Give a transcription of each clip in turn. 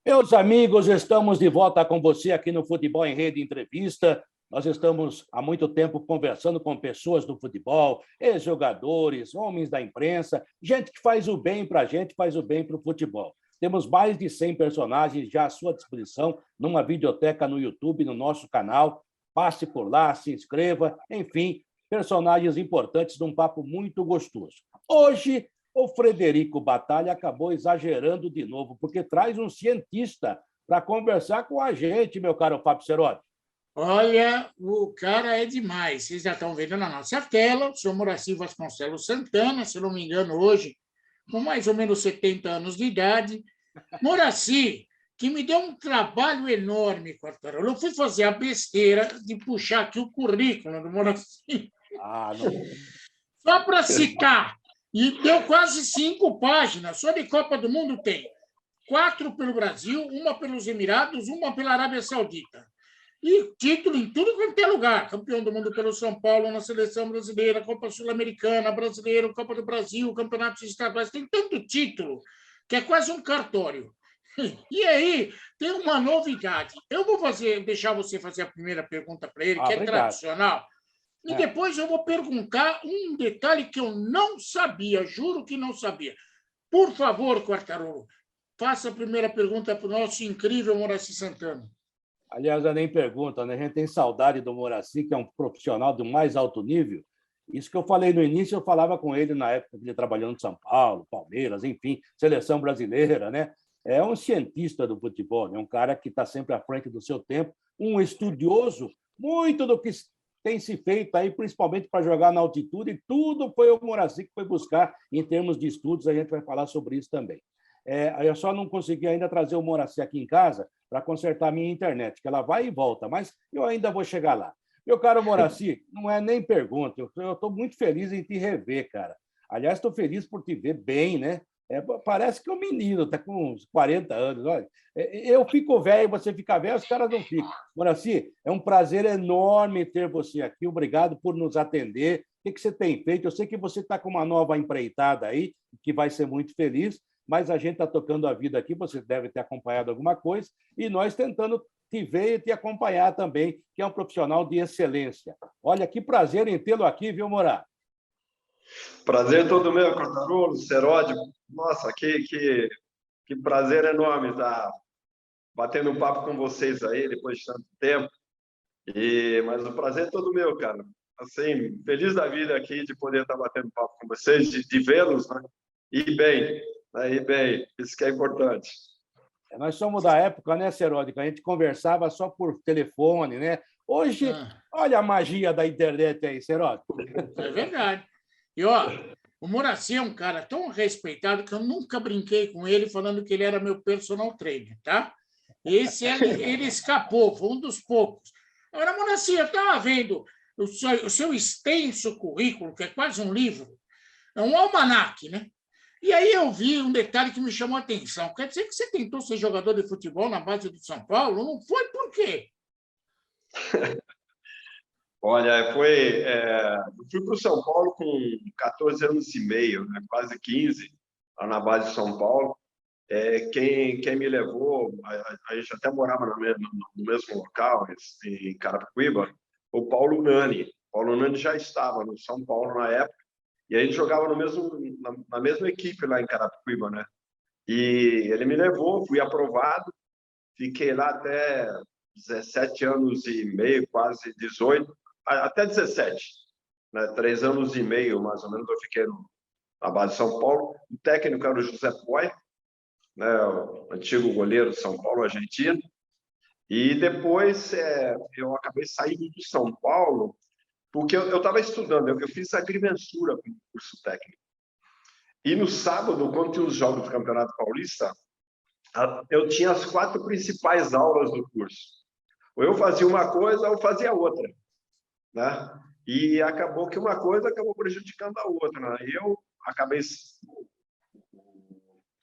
Meus amigos, estamos de volta com você aqui no Futebol em Rede Entrevista. Nós estamos há muito tempo conversando com pessoas do futebol, ex-jogadores, homens da imprensa, gente que faz o bem para a gente, faz o bem para o futebol. Temos mais de 100 personagens já à sua disposição numa videoteca no YouTube, no nosso canal. Passe por lá, se inscreva, enfim, personagens importantes de um papo muito gostoso. Hoje, o Frederico Batalha acabou exagerando de novo, porque traz um cientista para conversar com a gente, meu caro Fábio Cerotti. Olha, o cara é demais. Vocês já estão vendo na nossa tela, o senhor Moraci Vasconcelos Santana, se não me engano, hoje, com mais ou menos 70 anos de idade. Moraci, que me deu um trabalho enorme, Quartarolo. Eu fui fazer a besteira de puxar aqui o currículo do Moraci. Não. Só para citar. E deu quase 5 páginas. Só de Copa do Mundo tem 4 pelo Brasil, uma pelos Emirados, uma pela Arábia Saudita. E título em tudo quanto é lugar. Campeão do mundo pelo São Paulo, na Seleção Brasileira, Copa Sul-Americana, Brasileiro, Copa do Brasil, Campeonatos Estaduais. Tem tanto título que é quase um cartório. E aí, tem uma novidade. Eu vou deixar você fazer a primeira pergunta para ele, que é tradicional. E depois eu vou perguntar um detalhe que eu não sabia, juro que não sabia. Por favor, Quartarolo, faça a primeira pergunta para o nosso incrível Moraci Santana. Aliás, eu nem pergunta, né? A gente tem saudade do Moraci, que é um profissional do mais alto nível. Isso que eu falei no início, eu falava com ele na época que ele trabalhou no São Paulo, Palmeiras, enfim, seleção brasileira, né? É um cientista do futebol, né? Um cara que está sempre à frente do seu tempo, um estudioso, muito do que tem se feito aí, principalmente para jogar na altitude, e tudo foi o Moraci que foi buscar em termos de estudos, a gente vai falar sobre isso também. Eu só não consegui ainda trazer o Moraci aqui em casa para consertar a minha internet, que ela vai e volta, mas eu ainda vou chegar lá. Meu caro Moraci, não é nem pergunta, eu estou muito feliz em te rever, cara. Aliás, estou feliz por te ver bem, né? Parece que é um menino, está com uns 40 anos. Olha. Eu fico velho, você fica velho, os caras não ficam. Moraci, é um prazer enorme ter você aqui. Obrigado por nos atender. O que você tem feito? Eu sei que você está com uma nova empreitada aí, que vai ser muito feliz, mas a gente está tocando a vida aqui, você deve ter acompanhado alguma coisa, e nós tentando te ver e te acompanhar também, que é um profissional de excelência. Olha, que prazer em tê-lo aqui, viu, Morá? Prazer todo meu, Quartarolo, Ceródio. Nossa, que prazer enorme estar batendo um papo com vocês aí, depois de tanto tempo. Mas o prazer é todo meu, cara. Assim, feliz da vida aqui de poder estar batendo papo com vocês, de vê-los, né? E bem, isso que é importante. Nós somos da época, né, Ceródio, que a gente conversava só por telefone, né? Hoje, olha a magia da internet aí, Ceródio. É verdade. E, o Moraci é um cara tão respeitado que eu nunca brinquei com ele falando que ele era meu personal trainer, tá? Esse ele escapou, foi um dos poucos. Agora, Moraci, eu estava vendo o seu extenso currículo, que é quase um livro, é um almanaque, né? E aí eu vi um detalhe que me chamou a atenção. Quer dizer que você tentou ser jogador de futebol na base do São Paulo? Não foi por quê? Olha, eu fui para o São Paulo com 14 anos e meio, né? Quase 15, lá na base de São Paulo. Quem me levou, a gente até morava no mesmo local, em Carapicuíba, o Paulo Nani. O Paulo Nani já estava no São Paulo na época, e a gente jogava na mesma equipe lá em Carapicuíba, né? E ele me levou, fui aprovado, fiquei lá até 17 anos e meio, quase 18, até 17, né? 3 anos e meio, mais ou menos, eu fiquei na base de São Paulo. O técnico era o José Poi, né? O antigo goleiro de São Paulo, argentino. E depois eu acabei saindo de São Paulo, porque eu estava estudando, eu fiz agrimensura com o curso técnico. E no sábado, quando tinha os jogos do Campeonato Paulista, eu tinha as 4 principais aulas do curso. Ou eu fazia uma coisa ou fazia outra, né? E acabou que uma coisa acabou prejudicando a outra, né? E eu acabei...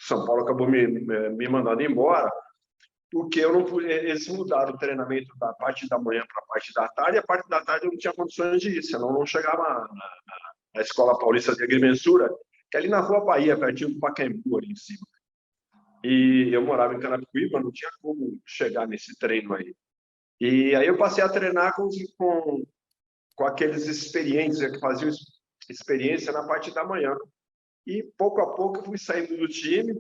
São Paulo acabou me mandando embora, porque eu não pude, eles mudaram o treinamento da parte da manhã para a parte da tarde, e a parte da tarde eu não tinha condições de ir, senão não chegava na Escola Paulista de Agrimensura, que é ali na Rua Bahia, pertinho do Pacaembu, ali em cima. e eu morava em Carapicuíba, não tinha como chegar nesse treino aí. E aí eu passei a treinar com aqueles experientes, que faziam experiência na parte da manhã. E, pouco a pouco, eu fui saindo do time,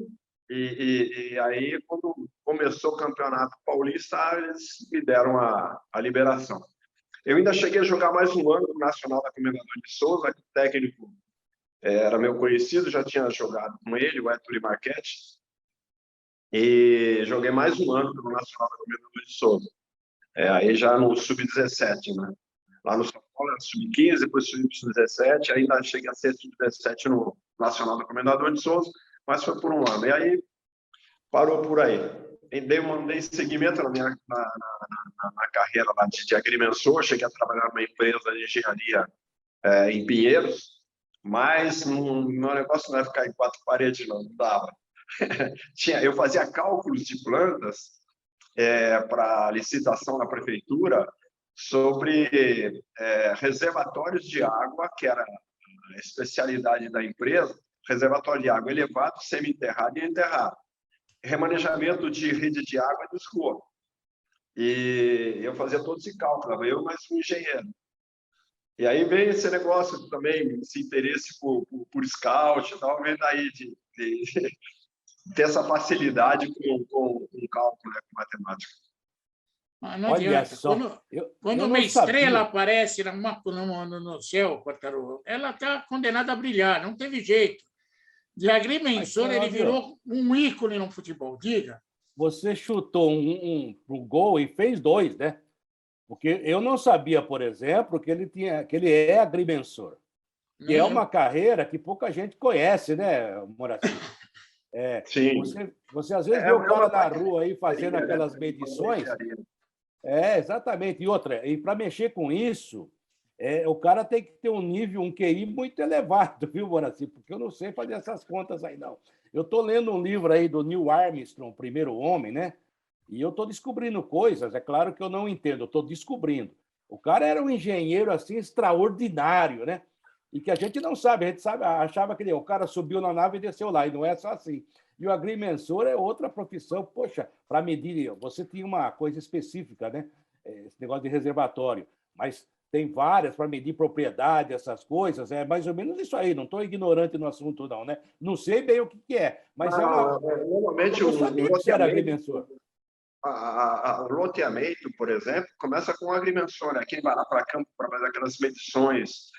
e aí, quando começou o Campeonato Paulista, eles me deram a liberação. Eu ainda cheguei a jogar mais um ano no Nacional da Comendador de Souza, que o técnico era meu conhecido, já tinha jogado com ele, o Héctor Marchetti, e joguei mais um ano no Nacional da Comendador de Souza. Aí já no Sub-17, né? Lá no São Paulo era Sub-15, depois Sub-17, ainda cheguei a ser Sub-17 no Nacional da Comendador de Souza, mas foi por um ano. E aí parou por aí. Mandei seguimento na minha carreira lá de agrimensor, cheguei a trabalhar numa empresa de engenharia em Pinheiros, mas meu negócio não é ficar em quatro paredes, não dava. Eu fazia cálculos de plantas para licitação na prefeitura sobre reservatórios de água, que era a especialidade da empresa, reservatório de água elevado, semi-enterrado e enterrado. Remanejamento de rede de água e do esgoto. E eu fazia todo esse cálculo, eu mais um engenheiro. E aí vem esse negócio também, esse interesse por scout e tal, vem daí de ter essa facilidade com cálculo, com matemática. Mas não Olha adianta. só, Quando uma estrela aparece no céu, Quartarolo, ela está condenada a brilhar, não teve jeito. De agrimensor, ele virou um ícone no futebol. Diga. Você chutou pro gol e fez 2, né? Porque eu não sabia, por exemplo, que ele é agrimensor. Que é uma carreira que pouca gente conhece, né, Moraci? Sim. Você às vezes vê o cara na rua aí fazendo aquelas medições. Exatamente. E outra, e para mexer com isso, o cara tem que ter um nível, um QI muito elevado, viu, Moraci? Porque eu não sei fazer essas contas aí, não. Eu estou lendo um livro aí do Neil Armstrong, O Primeiro Homem, né? E eu estou descobrindo coisas, é claro que eu não entendo, eu estou descobrindo. O cara era um engenheiro assim extraordinário, né? E que a gente não sabe, achava que o cara subiu na nave e desceu lá, e não é só assim. E o agrimensor é outra profissão, poxa, para medir, você tinha uma coisa específica, né? Esse negócio de reservatório, mas tem várias para medir propriedade, essas coisas, é mais ou menos isso aí, não estou ignorante no assunto, não, né? Não sei bem o que é, mas normalmente eu sabia que você era agrimensor. O loteamento, por exemplo, começa com o agrimensor, né? Quem vai lá para campo para fazer aquelas medições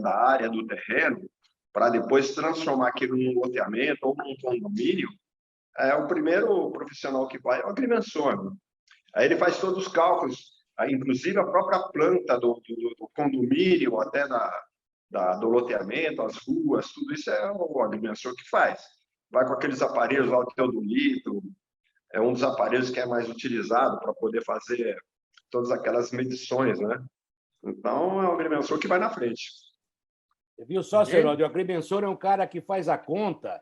da área do terreno, para depois transformar aquilo num loteamento ou num condomínio, o primeiro profissional que vai é o agrimensor. Né? Aí ele faz todos os cálculos, inclusive a própria planta do condomínio, até do loteamento, as ruas, tudo isso é o agrimensor que faz. Vai com aqueles aparelhos lá, o teodolito, é um dos aparelhos que é mais utilizado para poder fazer todas aquelas medições, né? Então, é o agrimensor que vai na frente. Você viu só, Serode? O agrimensor é um cara que faz a conta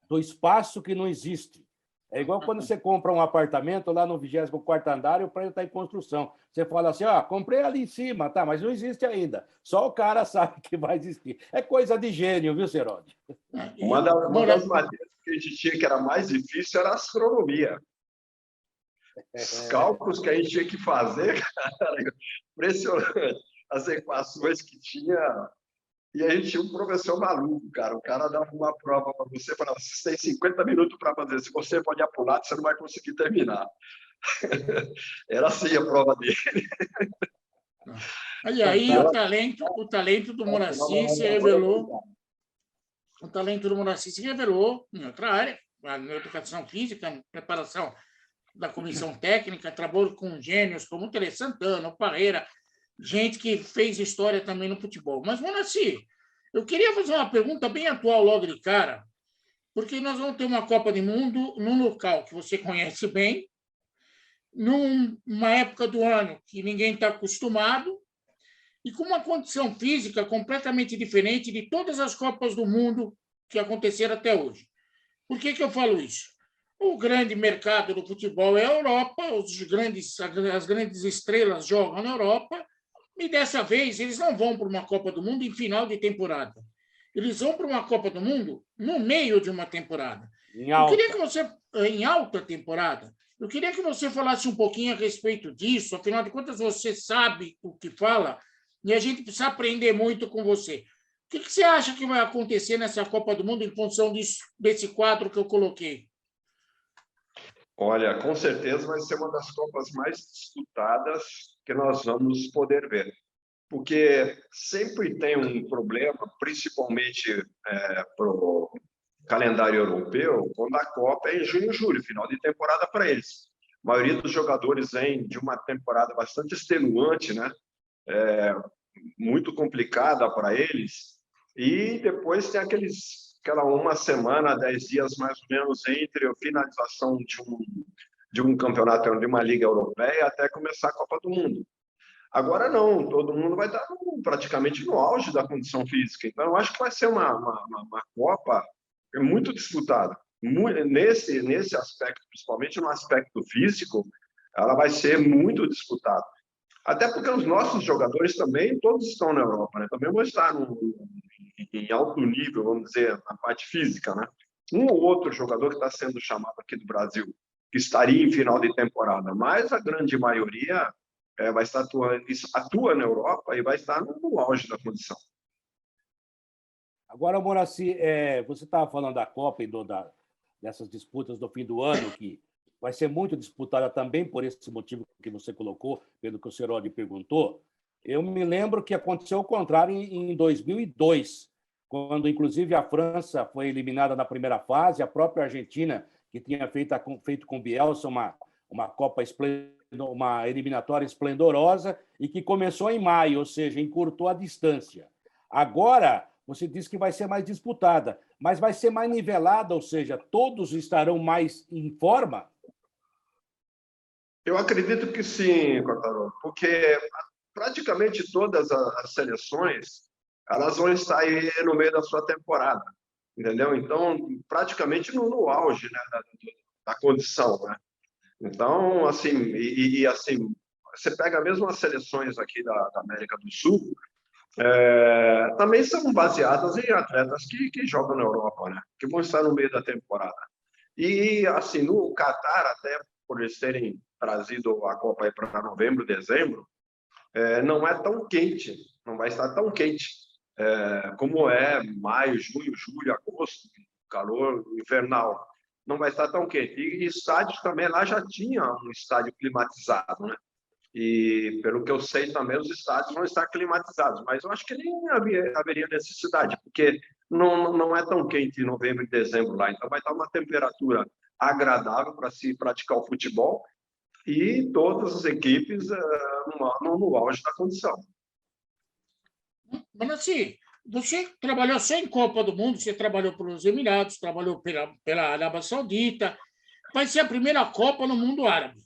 do espaço que não existe. É igual quando você compra um apartamento lá no 24º andar e o prédio está em construção. Você fala assim, comprei ali em cima, tá, mas não existe ainda. Só o cara sabe que vai existir. É coisa de gênio, viu, Serode? Uma das matérias que a gente tinha que era mais difícil era a astronomia. Os cálculos que a gente tinha que fazer, cara, impressionante. As equações que tinha. E a gente tinha um professor maluco, cara. O cara dava uma prova para você, falava: você tem 50 minutos para fazer. Se você pode apurar, você não vai conseguir terminar. Era assim a prova dele. E aí o talento do Moraci se revelou. O talento do Moraci se revelou em outra área, na educação física, preparação da comissão técnica, trabalho com gênios como o Tele Santana, o Parreira, gente que fez história também no futebol. Mas, Moraci, eu queria fazer uma pergunta bem atual logo de cara, porque nós vamos ter uma Copa do Mundo num local que você conhece bem, numa época do ano que ninguém está acostumado e com uma condição física completamente diferente de todas as Copas do Mundo que aconteceram até hoje. Por que eu falo isso? O grande mercado do futebol é a Europa, as grandes estrelas jogam na Europa, e dessa vez eles não vão para uma Copa do Mundo em final de temporada. Eles vão para uma Copa do Mundo no meio de uma temporada. Em Eu queria alta. que você, em alta temporada, eu queria que você falasse um pouquinho a respeito disso, afinal de contas, você sabe o que fala, e a gente precisa aprender muito com você. O que você acha que vai acontecer nessa Copa do Mundo em função desse quadro que eu coloquei? Olha, com certeza vai ser uma das Copas mais disputadas que nós vamos poder ver, porque sempre tem um problema, principalmente para o calendário europeu, quando a Copa é em junho e julho, final de temporada para eles. A maioria dos jogadores vem de uma temporada bastante extenuante, né? Muito complicada para eles, e depois tem aquela uma semana, 10 dias mais ou menos, entre a finalização de um campeonato, de uma liga europeia, até começar a Copa do Mundo. Agora não, todo mundo vai estar praticamente no auge da condição física. Então, eu acho que vai ser uma Copa muito disputada. Nesse aspecto, principalmente no aspecto físico, ela vai ser muito disputada. Até porque os nossos jogadores também, todos estão na Europa, né? Também vão estar em alto nível, vamos dizer, na parte física, né? Um ou outro jogador que está sendo chamado aqui do Brasil, que estaria em final de temporada, mas a grande maioria vai estar atua na Europa e vai estar no auge da condição. Agora, Moraci, você estava falando da Copa e dessas disputas do fim do ano, que vai ser muito disputada também por esse motivo que você colocou, pelo que o Serodi perguntou. Eu me lembro que aconteceu o contrário em 2002, quando, inclusive, a França foi eliminada na primeira fase, a própria Argentina, que tinha feito com o Bielsa uma Copa uma eliminatória esplendorosa e que começou em maio, ou seja, encurtou a distância. Agora, você disse que vai ser mais disputada, mas vai ser mais nivelada, ou seja, todos estarão mais em forma? Eu acredito que sim, Cortarolo, porque praticamente todas as seleções elas vão estar aí no meio da sua temporada, entendeu? Então, praticamente no auge, né, da condição, né? Então, assim, assim, você pega mesmo as seleções aqui da América do Sul, também são baseadas em atletas que jogam na Europa, né? Que vão estar no meio da temporada. E, assim, no Catar, até por eles terem trazido a Copa aí para novembro, dezembro, não é tão quente, não vai estar tão quente como é maio, junho, julho, agosto, calor infernal. Não vai estar tão quente. E estádios também, lá já tinha um estádio climatizado, né? E, pelo que eu sei também, os estádios vão estar climatizados, mas eu acho que nem haveria necessidade, porque não é tão quente em novembro e dezembro lá, então vai estar uma temperatura agradável para se praticar o futebol e todas as equipes no auge da condição. Mas, assim, você trabalhou só em Copa do Mundo, você trabalhou pelos Emirados, trabalhou pela Arábia Saudita, vai ser a primeira Copa no mundo árabe.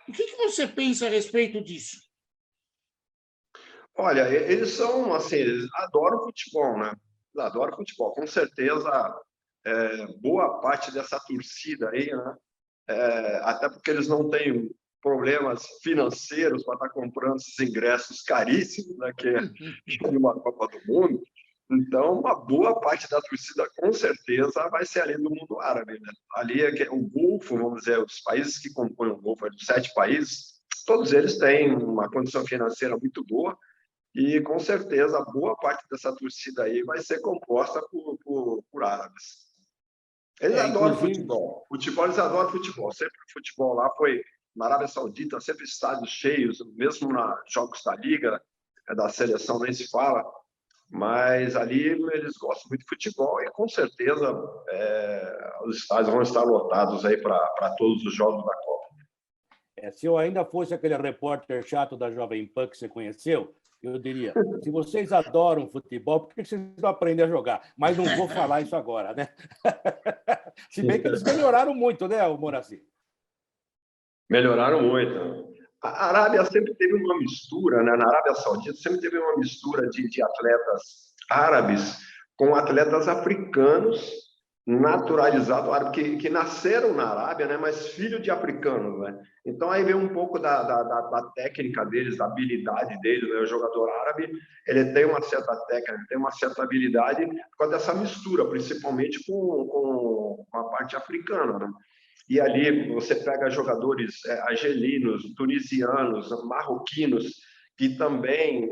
O que você pensa a respeito disso? Olha, eles são, assim, eles adoram futebol, né? Eles adoram futebol. Com certeza, boa parte dessa torcida aí, né? Até porque eles não têm problemas financeiros para estar comprando esses ingressos caríssimos, né? Que é de uma Copa do Mundo. Então, uma boa parte da torcida, com certeza, vai ser ali do mundo árabe, né? Ali é o Golfo, vamos dizer, os países que compõem o Golfo, os 7 países, todos eles têm uma condição financeira muito boa e, com certeza, boa parte dessa torcida aí vai ser composta por árabes. Eles adoram Inclusive, futebol. Eles adoram futebol. Sempre o futebol lá foi, na Arábia Saudita, sempre estádios cheios, mesmo nos jogos da Liga, da seleção nem se fala. Mas ali eles gostam muito de futebol e, com certeza, os estádios vão estar lotados aí para todos os jogos da Copa. se eu ainda fosse aquele repórter chato da Jovem Pan que você conheceu, eu diria, se vocês adoram futebol, por que vocês não aprendem a jogar? Mas não vou falar isso agora, né? Se bem que eles melhoraram muito, né, Moraci? Melhoraram muito. A Arábia sempre teve uma mistura, né? Na Arábia Saudita sempre teve uma mistura de atletas árabes com atletas africanos naturalizado árabe, que nasceram na Arábia, né, mas filho de africanos, né? Então aí vem um pouco da técnica deles, da habilidade deles, né? O jogador árabe, ele tem uma certa técnica, tem uma certa habilidade por causa dessa mistura, principalmente com a parte africana, né? E ali você pega jogadores argelinos, tunisianos, marroquinos, que também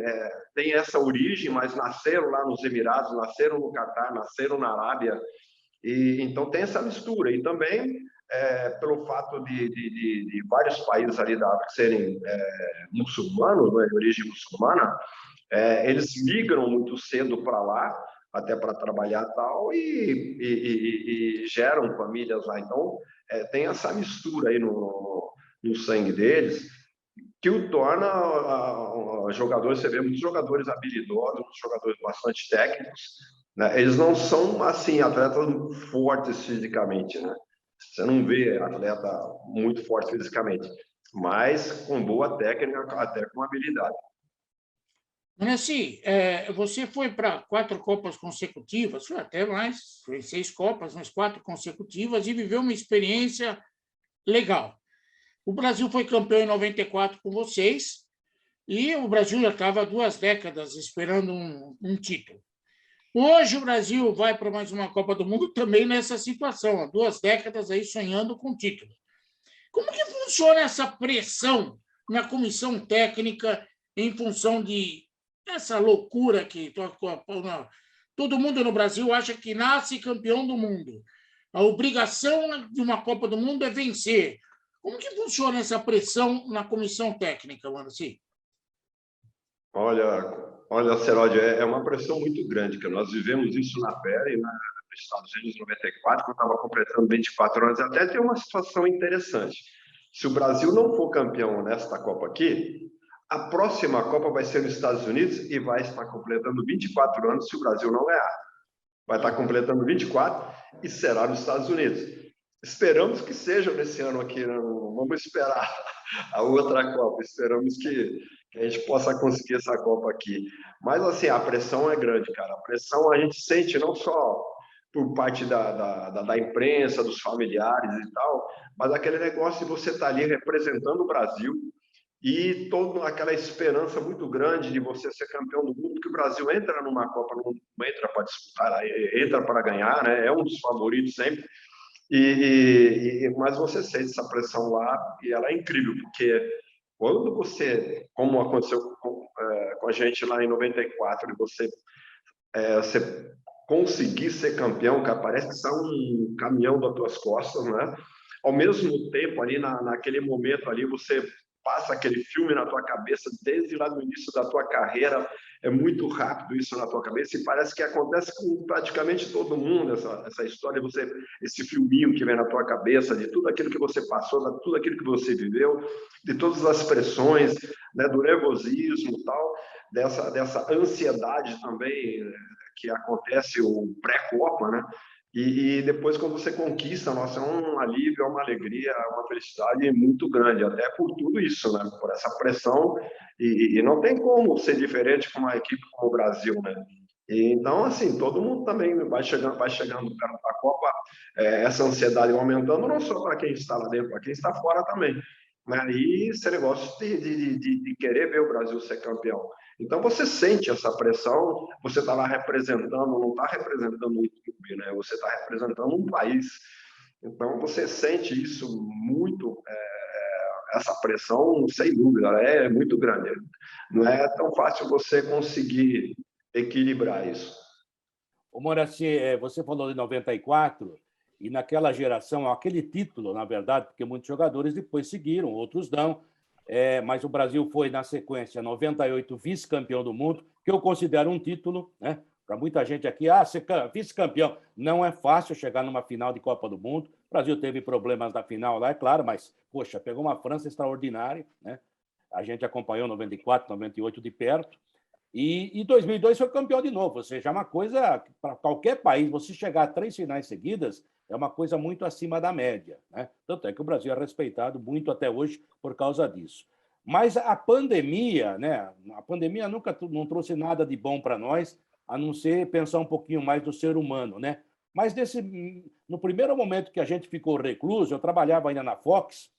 têm essa origem, mas nasceram lá nos Emirados, nasceram no Catar, nasceram na Arábia, e então tem essa mistura. E também, pelo fato de vários países ali da África serem muçulmanos, né, de origem muçulmana, eles migram muito cedo para lá, até para trabalhar tal, e geram famílias lá. Então, tem essa mistura aí no sangue deles, que o torna jogadores, você vê muitos jogadores habilidosos, muitos jogadores bastante técnicos, né? Eles não são, assim, atletas fortes fisicamente, né? Você não vê atleta muito forte fisicamente, mas com boa técnica, até com habilidade. Nancy, você foi para 4 Copas consecutivas, foi até mais, foi 6 Copas, mas 4 consecutivas, e viveu uma experiência legal. O Brasil foi campeão em 94 com vocês, e o Brasil já estava há 2 décadas esperando um título. Hoje o Brasil vai para mais uma Copa do Mundo também nessa situação, há 2 décadas aí sonhando com título. Como que funciona essa pressão na comissão técnica em função de essa loucura que todo mundo no Brasil acha que nasce campeão do mundo? A obrigação de uma Copa do Mundo é vencer. Como que funciona essa pressão na comissão técnica, Manaci? Olha, Seródio, é uma pressão muito grande, que nós vivemos isso na pele, nos Estados Unidos, em 94, quando estava completando 24 anos. Até tem uma situação interessante. Se o Brasil não for campeão nesta Copa aqui, a próxima Copa vai ser nos Estados Unidos e vai estar completando 24 anos se o Brasil não ganhar. Vai estar completando 24 e será nos Estados Unidos. Esperamos que seja nesse ano aqui, né? Vamos esperar a outra Copa. Esperamos que a gente possa conseguir essa Copa aqui. Mas, assim, a pressão é grande, cara. A pressão a gente sente não só por parte da imprensa, dos familiares e tal, mas aquele negócio de você estar ali representando o Brasil e toda aquela esperança muito grande de você ser campeão do mundo, que o Brasil entra numa Copa, não entra para disputar, entra para ganhar, né? É um dos favoritos sempre. Mas você sente essa pressão lá e ela é incrível, porque quando você, como aconteceu com a gente lá em 94, e você conseguir ser campeão, cara, parece que sai um caminhão das tuas costas, né? Ao mesmo tempo, ali naquele momento ali, você passa aquele filme na tua cabeça desde lá no início da tua carreira, é muito rápido isso na tua cabeça e parece que acontece com praticamente todo mundo essa história, esse filminho que vem na tua cabeça de tudo aquilo que você passou, de tudo aquilo que você viveu, de todas as pressões, né, do nervosismo e tal, dessa ansiedade também que acontece o pré-copa, né? E depois, quando você conquista, nossa, é um alívio, é uma alegria, é uma felicidade muito grande, até por tudo isso, né? Por essa pressão, e não tem como ser diferente com uma equipe como o Brasil, né? Então, assim, todo mundo também vai chegando perto da Copa, essa ansiedade aumentando, não só para quem está lá dentro, para quem está fora também. Né? E esse negócio de querer ver o Brasil ser campeão. Então, você sente essa pressão, você está lá representando, não está representando um clube, né? Você está representando um país. Então, você sente isso muito, essa pressão, sem dúvida, é muito grande. Não é tão fácil você conseguir equilibrar isso. Ô, Moraci, você falou de 94, e naquela geração, aquele título, na verdade, porque muitos jogadores depois seguiram, outros não, mas o Brasil foi, na sequência, 98, vice-campeão do mundo, que eu considero um título, né? Para muita gente aqui, ser vice-campeão. Não é fácil chegar numa final de Copa do Mundo. O Brasil teve problemas na final lá, é claro, mas, poxa, pegou uma França extraordinária, né? A gente acompanhou 94, 98 de perto. E 2002 foi campeão de novo, ou seja, é uma coisa, para qualquer país, você chegar a 3 finais seguidas, é uma coisa muito acima da média, né? Tanto é que o Brasil é respeitado muito até hoje por causa disso. Mas a pandemia, né? A pandemia nunca não trouxe nada de bom para nós, a não ser pensar um pouquinho mais do ser humano, né? Mas no primeiro momento que a gente ficou recluso, eu trabalhava ainda na Fox,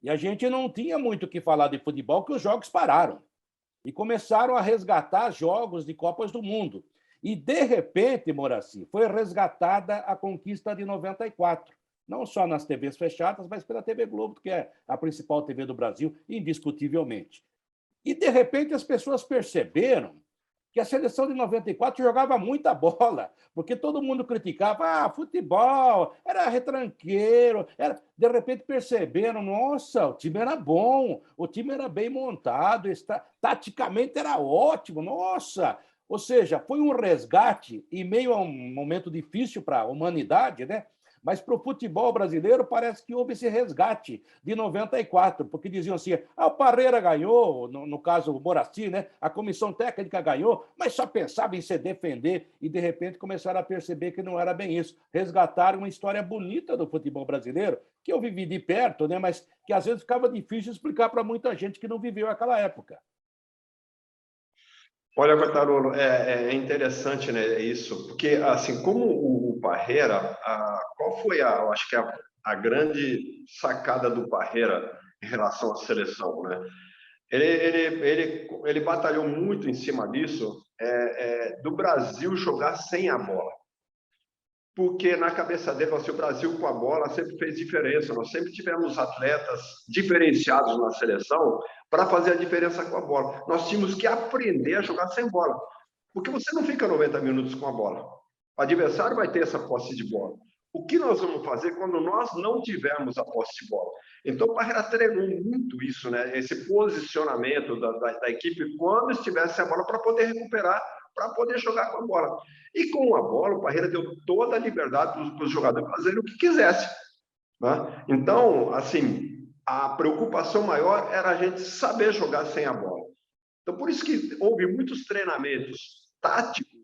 e a gente não tinha muito o que falar de futebol, porque os jogos pararam. E começaram a resgatar jogos de Copas do Mundo. E, de repente, Moraci, foi resgatada a conquista de 94. Não só nas TVs fechadas, mas pela TV Globo, que é a principal TV do Brasil, indiscutivelmente. E, de repente, as pessoas perceberam que a seleção de 94 jogava muita bola, porque todo mundo criticava, futebol, era retranqueiro. De repente perceberam, nossa, o time era bom, o time era bem montado, taticamente era ótimo, nossa. Ou seja, foi um resgate em meio a um momento difícil para a humanidade, né? Mas para o futebol brasileiro parece que houve esse resgate de 94, porque diziam assim, o Parreira ganhou, no caso o Moraci, né? A comissão técnica ganhou, mas só pensava em se defender e, de repente, começaram a perceber que não era bem isso. Resgataram uma história bonita do futebol brasileiro, que eu vivi de perto, né? Mas que às vezes ficava difícil explicar para muita gente que não viveu aquela época. Olha, Quartarolo, é interessante, né, isso, porque, assim, como o Parreira, qual foi, eu acho que a grande sacada do Parreira em relação à seleção, né? Ele batalhou muito em cima disso, do Brasil jogar sem a bola. Porque na cabeça dele, assim, o Brasil com a bola sempre fez diferença. Nós sempre tivemos atletas diferenciados na seleção para fazer a diferença com a bola. Nós tínhamos que aprender a jogar sem bola. Porque você não fica 90 minutos com a bola. O adversário vai ter essa posse de bola. O que nós vamos fazer quando nós não tivermos a posse de bola? Então, o Parreira treinou muito isso, né? Esse posicionamento da equipe quando estivesse a bola para poder recuperar, para poder jogar com a bola. E com a bola, o Parreira deu toda a liberdade para os jogadores fazerem o que quisessem, né? Então, assim, a preocupação maior era a gente saber jogar sem a bola. Então, por isso que houve muitos treinamentos táticos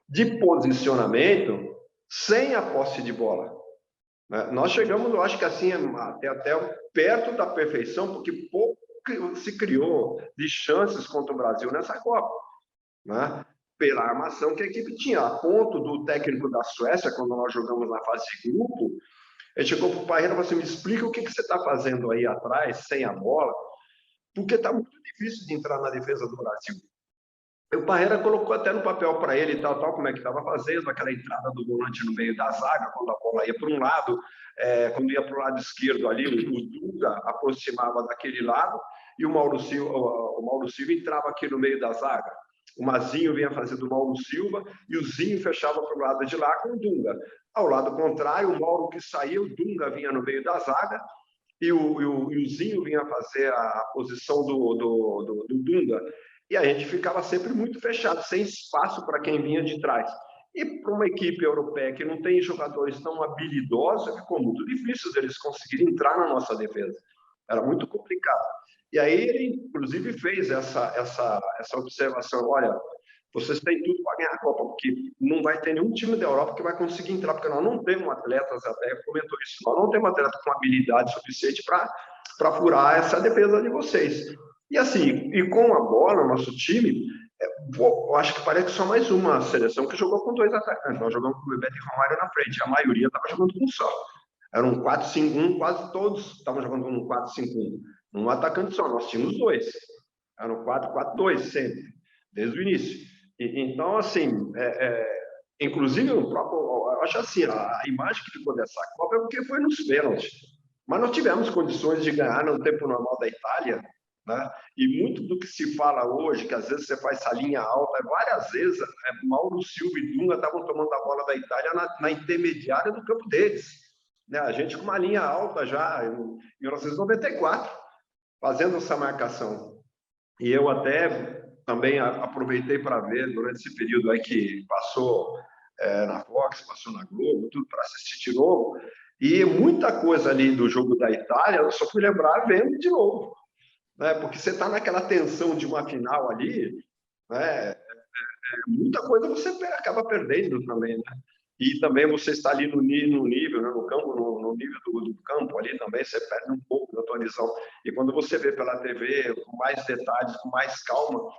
de posicionamento sem a posse de bola. Nós chegamos, eu acho que assim, até perto da perfeição, porque pouco se criou de chances contra o Brasil nessa Copa, né? Pela armação que a equipe tinha. A ponto do técnico da Suécia, quando nós jogamos na fase de grupo, ele chegou para o Parreira e falou assim, me explica o que você está fazendo aí atrás, sem a bola, porque está muito difícil de entrar na defesa do Brasil. E o Parreira colocou até no papel para ele, tal, como é que estava fazendo, aquela entrada do volante no meio da zaga, quando a bola ia para um lado, quando ia para o lado esquerdo ali, o Dunga aproximava daquele lado e o Mauro Silva entrava aqui no meio da zaga. O Mazinho vinha fazendo o Mauro Silva e o Zinho fechava para o lado de lá com o Dunga. Ao lado contrário, o Mauro que saía, o Dunga vinha no meio da zaga e o Zinho vinha fazer a posição do Dunga. E a gente ficava sempre muito fechado, sem espaço para quem vinha de trás. E para uma equipe europeia que não tem jogadores tão habilidosos, ficou muito difícil deles conseguirem entrar na nossa defesa. Era muito complicado. E aí ele, inclusive, fez essa observação. Olha, vocês têm tudo para ganhar a Copa, porque não vai ter nenhum time da Europa que vai conseguir entrar, porque nós não temos atletas, até comentou isso, nós não temos atleta com habilidade suficiente para furar essa defesa de vocês. E assim, e com a bola, nosso time, eu acho que parece que só mais uma seleção que jogou com dois atacantes. Nós jogamos com o Bebeto e Romário na frente, a maioria estava jogando com um só. Era um 4-5-1, quase todos estavam jogando um 4-5-1. Um atacante só, nós tínhamos dois. Era um 4-4-2 sempre, desde o início. Então, assim, inclusive, eu acho assim, a imagem que ficou dessa Copa é porque foi nos pênaltis. Mas nós tivemos condições de ganhar no tempo normal da Itália, né? E muito do que se fala hoje, que às vezes você faz essa linha alta, várias vezes Mauro Silva e Dunga estavam tomando a bola da Itália na intermediária do campo deles, né? A gente com uma linha alta já em 1994, fazendo essa marcação. E eu até também aproveitei para ver durante esse período aí que passou na Fox, passou na Globo, tudo para assistir de novo. E muita coisa ali do jogo da Itália, eu só fui lembrar vendo de novo, né? Porque você está naquela tensão de uma final ali, né? Muita coisa você acaba perdendo também, né? E também você está ali no nível, né? No campo, no nível do campo ali também, você perde um pouco da tua visão. E quando você vê pela TV com mais detalhes, com mais calma,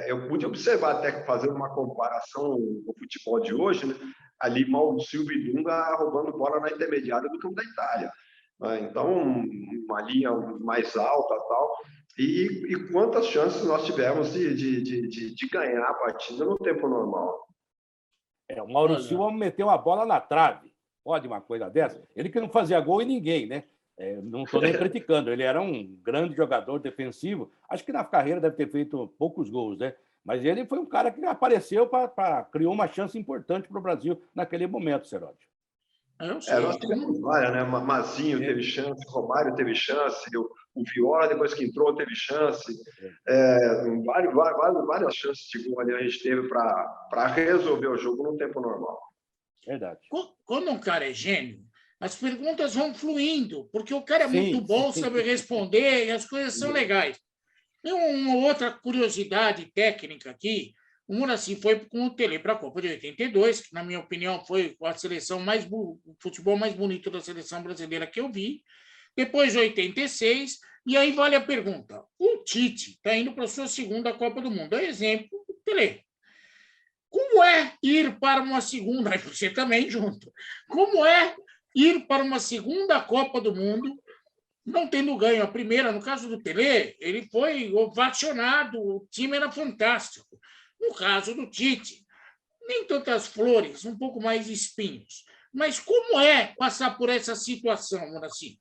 eu pude observar, até fazendo uma comparação com o futebol de hoje, né? Ali Mauro Silva e Dunga roubando bola na intermediária do campo da Itália. Né? Então, uma linha mais alta tal. E quantas chances nós tivemos de ganhar a partida no tempo normal. O Mauro Silva meteu a bola na trave. Pode uma coisa dessa? Ele que não fazia gol em ninguém, né? Não estou nem criticando. Ele era um grande jogador defensivo. Acho que na carreira deve ter feito poucos gols, né? Mas ele foi um cara que apareceu criou uma chance importante para o Brasil naquele momento, Seródio. Nós tivemos várias, né? Mazinho teve chance, Romário teve chance, o Viola, depois que entrou, teve chance. Várias chances de gol ali a gente teve para resolver o jogo no tempo normal. Verdade. Quando um cara é gênio, as perguntas vão fluindo, porque o cara é muito bom, sabe responder, e as coisas são legais. Tem uma outra curiosidade técnica aqui. O Muricy foi com o Tele para a Copa de 82, que, na minha opinião, foi a seleção o futebol mais bonito da seleção brasileira que eu vi. Depois de 86, e aí vale a pergunta. O Tite está indo para a sua segunda Copa do Mundo. É exemplo, o Tele. Como é ir para uma segunda? Você também junto. Como é ir para uma segunda Copa do Mundo, não tendo ganho a primeira? No caso do Tele, ele foi ovacionado, o time era fantástico. No caso do Tite, nem tantas flores, um pouco mais espinhos. Mas como é passar por essa situação, Muricy?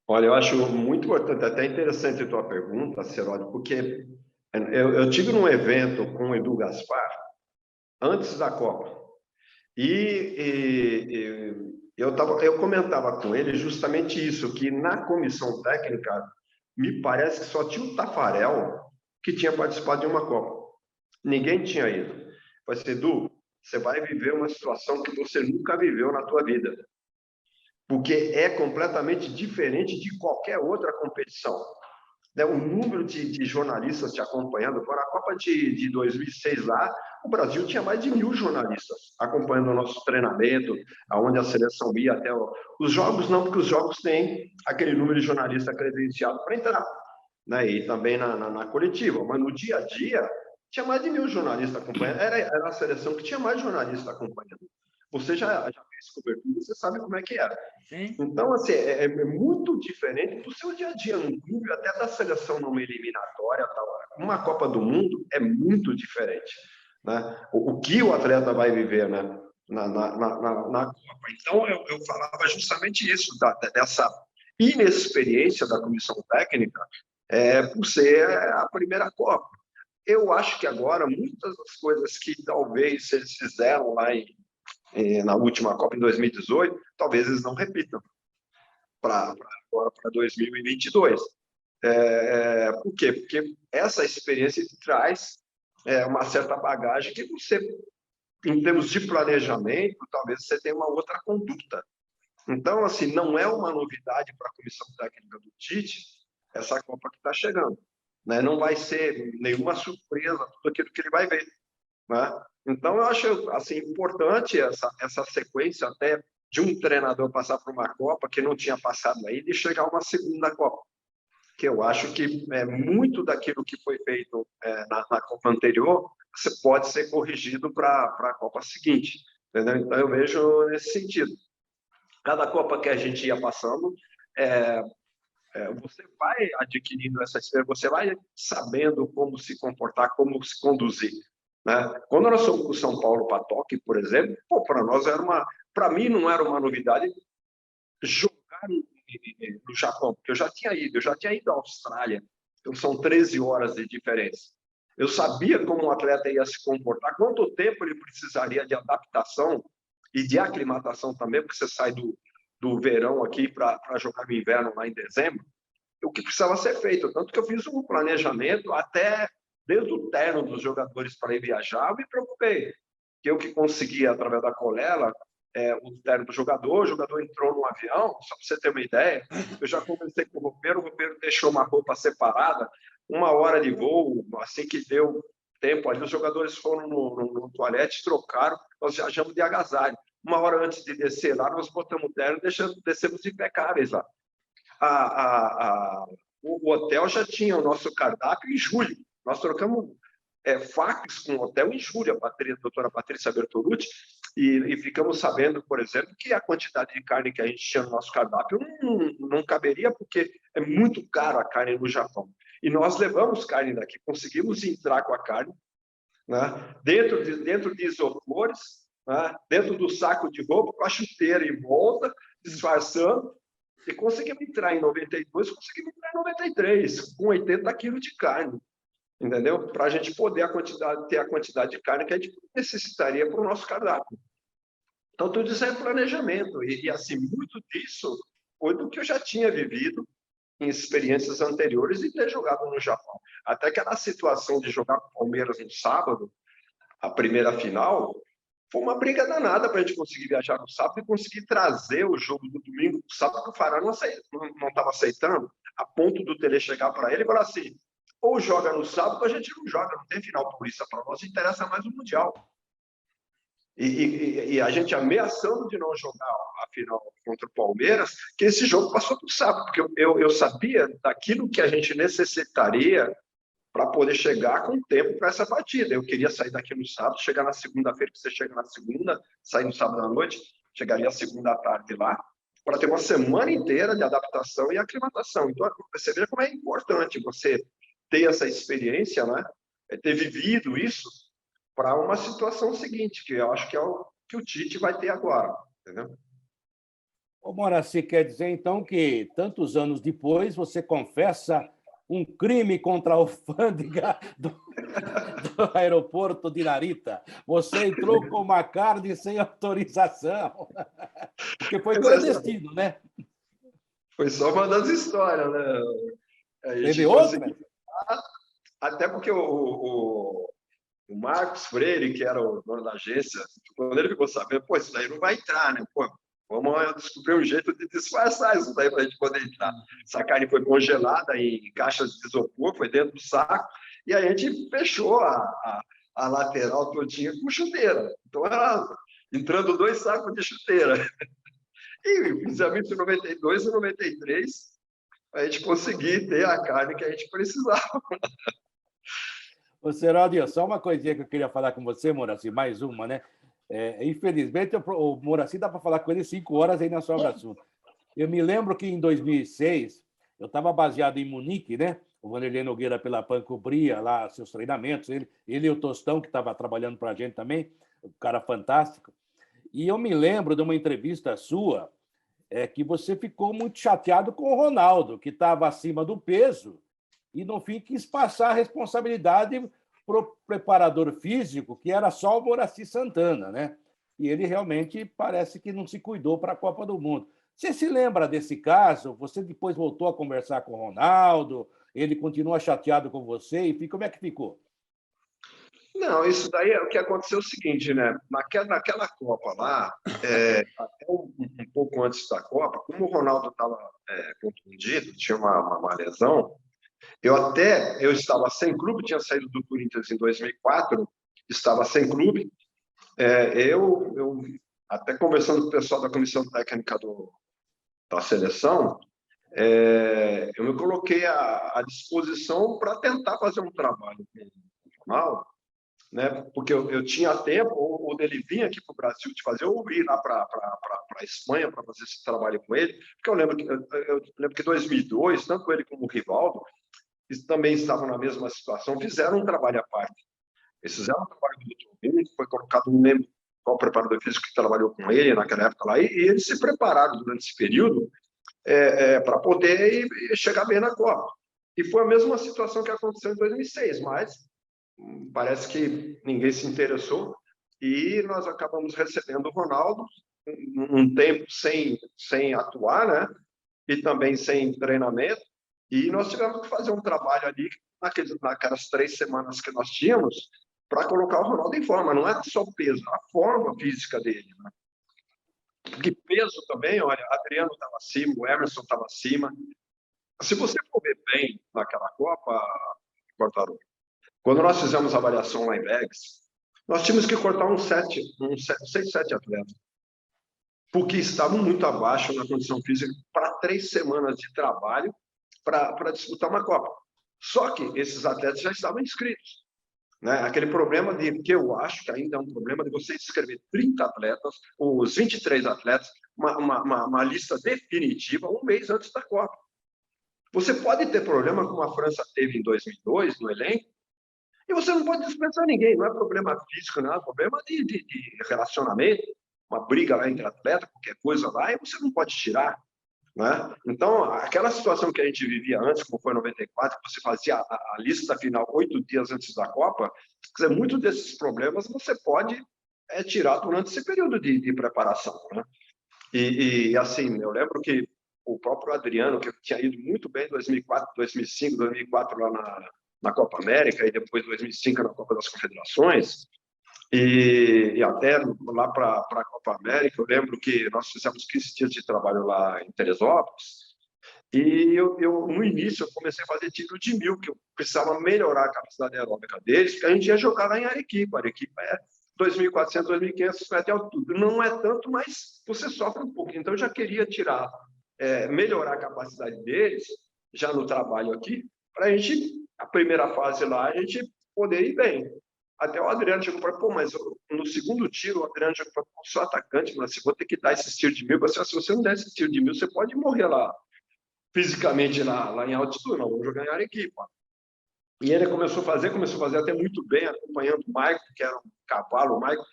Olha, eu acho muito importante, até interessante a tua pergunta, Seródio, porque eu tive num evento com o Edu Gaspar antes da Copa e eu comentava com ele justamente isso, que na comissão técnica me parece que só tinha o Tafarel que tinha participado de uma Copa. Ninguém tinha ido. Vai ser, Edu, você vai viver uma situação que você nunca viveu na tua vida, porque é completamente diferente de qualquer outra competição. O número de jornalistas te acompanhando, para a Copa de 2006 lá, o Brasil tinha mais de 1.000 jornalistas acompanhando o nosso treinamento, aonde a seleção ia até os jogos, não, porque os jogos têm aquele número de jornalistas credenciado para entrar, né? E também na coletiva, mas no dia a dia tinha mais de 1.000 jornalistas acompanhando, era a seleção que tinha mais jornalistas acompanhando. Você já fez cobertura, você sabe como é que era. Sim. Então, assim, é muito diferente do seu dia a dia no clube, até da seleção numa eliminatória. Tal. Uma Copa do Mundo é muito diferente, né? O que o atleta vai viver, né? na Copa. Então, eu falava justamente isso, dessa inexperiência da comissão técnica, por ser a primeira Copa. Eu acho que agora, muitas das coisas que talvez eles fizeram lá na última Copa, em 2018, talvez eles não repitam para 2022. Por quê? Porque essa experiência traz uma certa bagagem que você, em termos de planejamento, talvez você tenha uma outra conduta. Então, assim, não é uma novidade para a comissão técnica do Tite essa Copa que está chegando. Né? Não vai ser nenhuma surpresa tudo aquilo que ele vai ver. Né? Então, eu acho assim, importante essa sequência até de um treinador passar por uma Copa que não tinha passado ainda e chegar a uma segunda Copa. Que eu acho que muito daquilo que foi feito na Copa anterior pode ser corrigido para a Copa seguinte. Entendeu? Então, eu vejo nesse sentido. Cada Copa que a gente ia passando, você vai adquirindo essa experiência, você vai sabendo como se comportar, como se conduzir. Né? Quando nós fomos com o São Paulo para Tóquio, por exemplo, para nós para mim não era uma novidade jogar no Japão, porque eu já tinha ido à Austrália, então são 13 horas de diferença. Eu sabia como o atleta ia se comportar, quanto tempo ele precisaria de adaptação e de aclimatação também, porque você sai do verão aqui para jogar no inverno lá em dezembro, o que precisava ser feito. Tanto que eu fiz um planejamento até desde o terno dos jogadores para ir viajar, eu me preocupei. Que eu que consegui, através da Colela, o terno do jogador, o jogador entrou no avião, só para você ter uma ideia, eu já conversei com o roupeiro deixou uma roupa separada, 1 hora de voo, assim que deu tempo, ali os jogadores foram no toalete, trocaram, nós viajamos de agasalho. 1 hora antes de descer lá, nós botamos o terno e descemos impecáveis lá. O hotel já tinha o nosso cardápio em julho. Nós trocamos fax com o Hotel Injúria, a doutora Patrícia Bertolucci, e ficamos sabendo, por exemplo, que a quantidade de carne que a gente tinha no nosso cardápio não caberia, porque é muito caro a carne no Japão. E nós levamos carne daqui, conseguimos entrar com a carne, né, dentro de isopores, né, dentro do saco de roupa, com a chuteira em volta, disfarçando, e conseguimos entrar em 92, conseguimos entrar em 93, com 80 quilos de carne. Entendeu? Para a gente poder ter a quantidade de carne que a gente necessitaria para o nosso cardápio. Então, tudo isso é planejamento. E, assim, muito disso foi do que eu já tinha vivido em experiências anteriores e ter jogado no Japão. Até aquela situação de jogar com o Palmeiras no sábado, a primeira final, foi uma briga danada para a gente conseguir viajar no sábado e conseguir trazer o jogo do domingo para o sábado, que o Fará não estava aceitando, a ponto do Tele chegar para ele e falar assim: ou joga no sábado, ou a gente não joga, não tem final paulista para nós, interessa mais o Mundial. E a gente ameaçando de não jogar a final contra o Palmeiras, que esse jogo passou para o sábado, porque eu sabia daquilo que a gente necessitaria para poder chegar com tempo para essa partida. Eu queria sair daqui no sábado, chegar na segunda-feira, que você chega na segunda, sair no sábado à noite, chegaria segunda à tarde lá, para ter uma semana inteira de adaptação e aclimatação. Então, você vê como é importante você ter essa experiência, né? Ter vivido isso para uma situação seguinte, que eu acho que é o que o Tite vai ter agora, entendeu? Ô, Moraci, quer dizer, então, que tantos anos depois você confessa um crime contra a alfândega do aeroporto de Narita. Você entrou com uma carne sem autorização, porque foi clandestino, né? Foi só uma das histórias, né? Teve outra? Até porque o Marcos Freire, que era o dono da agência, quando ele ficou sabendo, pô, isso daí não vai entrar, né? Pô, vamos descobrir um jeito de disfarçar isso daí para a gente poder entrar. Essa carne foi congelada em caixas de isopor, foi dentro do saco, e a gente fechou a lateral todinha com chuteira. Então, era entrando 2 sacos de chuteira. E fizemos isso em 92 e 93, a gente conseguir ter a carne que a gente precisava. Ô, Seraldo, só uma coisinha que eu queria falar com você, Moraci, mais uma, né? Infelizmente, o Moraci dá para falar com ele 5 horas aí na Sobra Assunto. Eu me lembro que em 2006, eu estava baseado em Munique, né? O Vanderlei Nogueira pela PAN cobria lá seus treinamentos, ele e o Tostão, que estava trabalhando para a gente também, um cara fantástico. E eu me lembro de uma entrevista sua, que você ficou muito chateado com o Ronaldo, que estava acima do peso, e, no fim, quis passar a responsabilidade para o preparador físico, que era só o Moraci Santana, né? E ele realmente parece que não se cuidou para a Copa do Mundo. Você se lembra desse caso? Você depois voltou a conversar com o Ronaldo, ele continua chateado com você, e como é que ficou? Não, isso daí é o que aconteceu, o seguinte, né? Naquela Copa lá, até um pouco antes da Copa, como o Ronaldo estava contundido, tinha uma lesão, eu estava sem clube, tinha saído do Corinthians em 2004, estava sem clube. Eu até conversando com o pessoal da comissão técnica da seleção, eu me coloquei à disposição para tentar fazer um trabalho com o Ronaldo, né? Porque eu tinha tempo, ou dele vir aqui para o Brasil de fazer, ou ir lá para a Espanha para fazer esse trabalho com ele, porque eu lembro que em 2002, tanto ele como o Rivaldo, eles também estavam na mesma situação, fizeram um trabalho à parte. Eles fizeram um trabalho do que foi colocado, não lembro qual preparador físico que trabalhou com ele naquela época lá, e eles se prepararam durante esse período para poder chegar bem na Copa. E foi a mesma situação que aconteceu em 2006, mas parece que ninguém se interessou e nós acabamos recebendo o Ronaldo um tempo sem atuar, né? E também sem treinamento, e nós tivemos que fazer um trabalho ali naquelas 3 semanas que nós tínhamos para colocar o Ronaldo em forma. Não era só o peso, a forma física dele, né? Porque peso também, olha, Adriano estava acima, o Emerson estava acima. Se você for ver bem naquela Copa, Quartarolo, quando nós fizemos a avaliação lá em Vegas, nós tínhamos que cortar 6, 7 atletas, porque estavam muito abaixo na condição física para 3 semanas de trabalho para disputar uma Copa. Só que esses atletas já estavam inscritos. Né? Aquele problema que eu acho que ainda é um problema de você inscrever 30 atletas, ou os 23 atletas, uma lista definitiva um mês antes da Copa. Você pode ter problema como a França teve em 2002 no elenco, e você não pode dispensar ninguém. Não é problema físico, não é problema de relacionamento, uma briga lá entre atletas, qualquer coisa lá, e você não pode tirar. Né? Então, aquela situação que a gente vivia antes, como foi em 94, que você fazia a lista final 8 dias antes da Copa, quer dizer, muitos desses problemas você pode tirar durante esse período de preparação. Né? E, assim, eu lembro que o próprio Adriano, que tinha ido muito bem em 2004, 2005, 2004 lá na Copa América e depois 2005 na Copa das Confederações, e até lá para a Copa América, eu lembro que nós fizemos 15 dias de trabalho lá em Teresópolis, e eu no início, eu comecei a fazer tiro de 1.000, que eu precisava melhorar a capacidade aeróbica deles, porque a gente ia jogar lá em Arequipa. Arequipa é 2.400, 2.500 metros de altura. Não é tanto, mas você sofre um pouco. Então, eu já queria melhorar a capacidade deles, já no trabalho aqui, para a gente, a primeira fase lá, a gente poder ir bem. Até o Adriano chegou para pô, mas no segundo tiro, o Adriano chegou para sou atacante, mas vou ter que dar esse tiro de 1.000. Se você não der esse tiro de 1.000, você pode morrer lá, fisicamente, lá em altitude. Não, vamos jogar em Arequipa. E ele começou a fazer até muito bem, acompanhando o Maicon, que era um cavalo, o Maicon,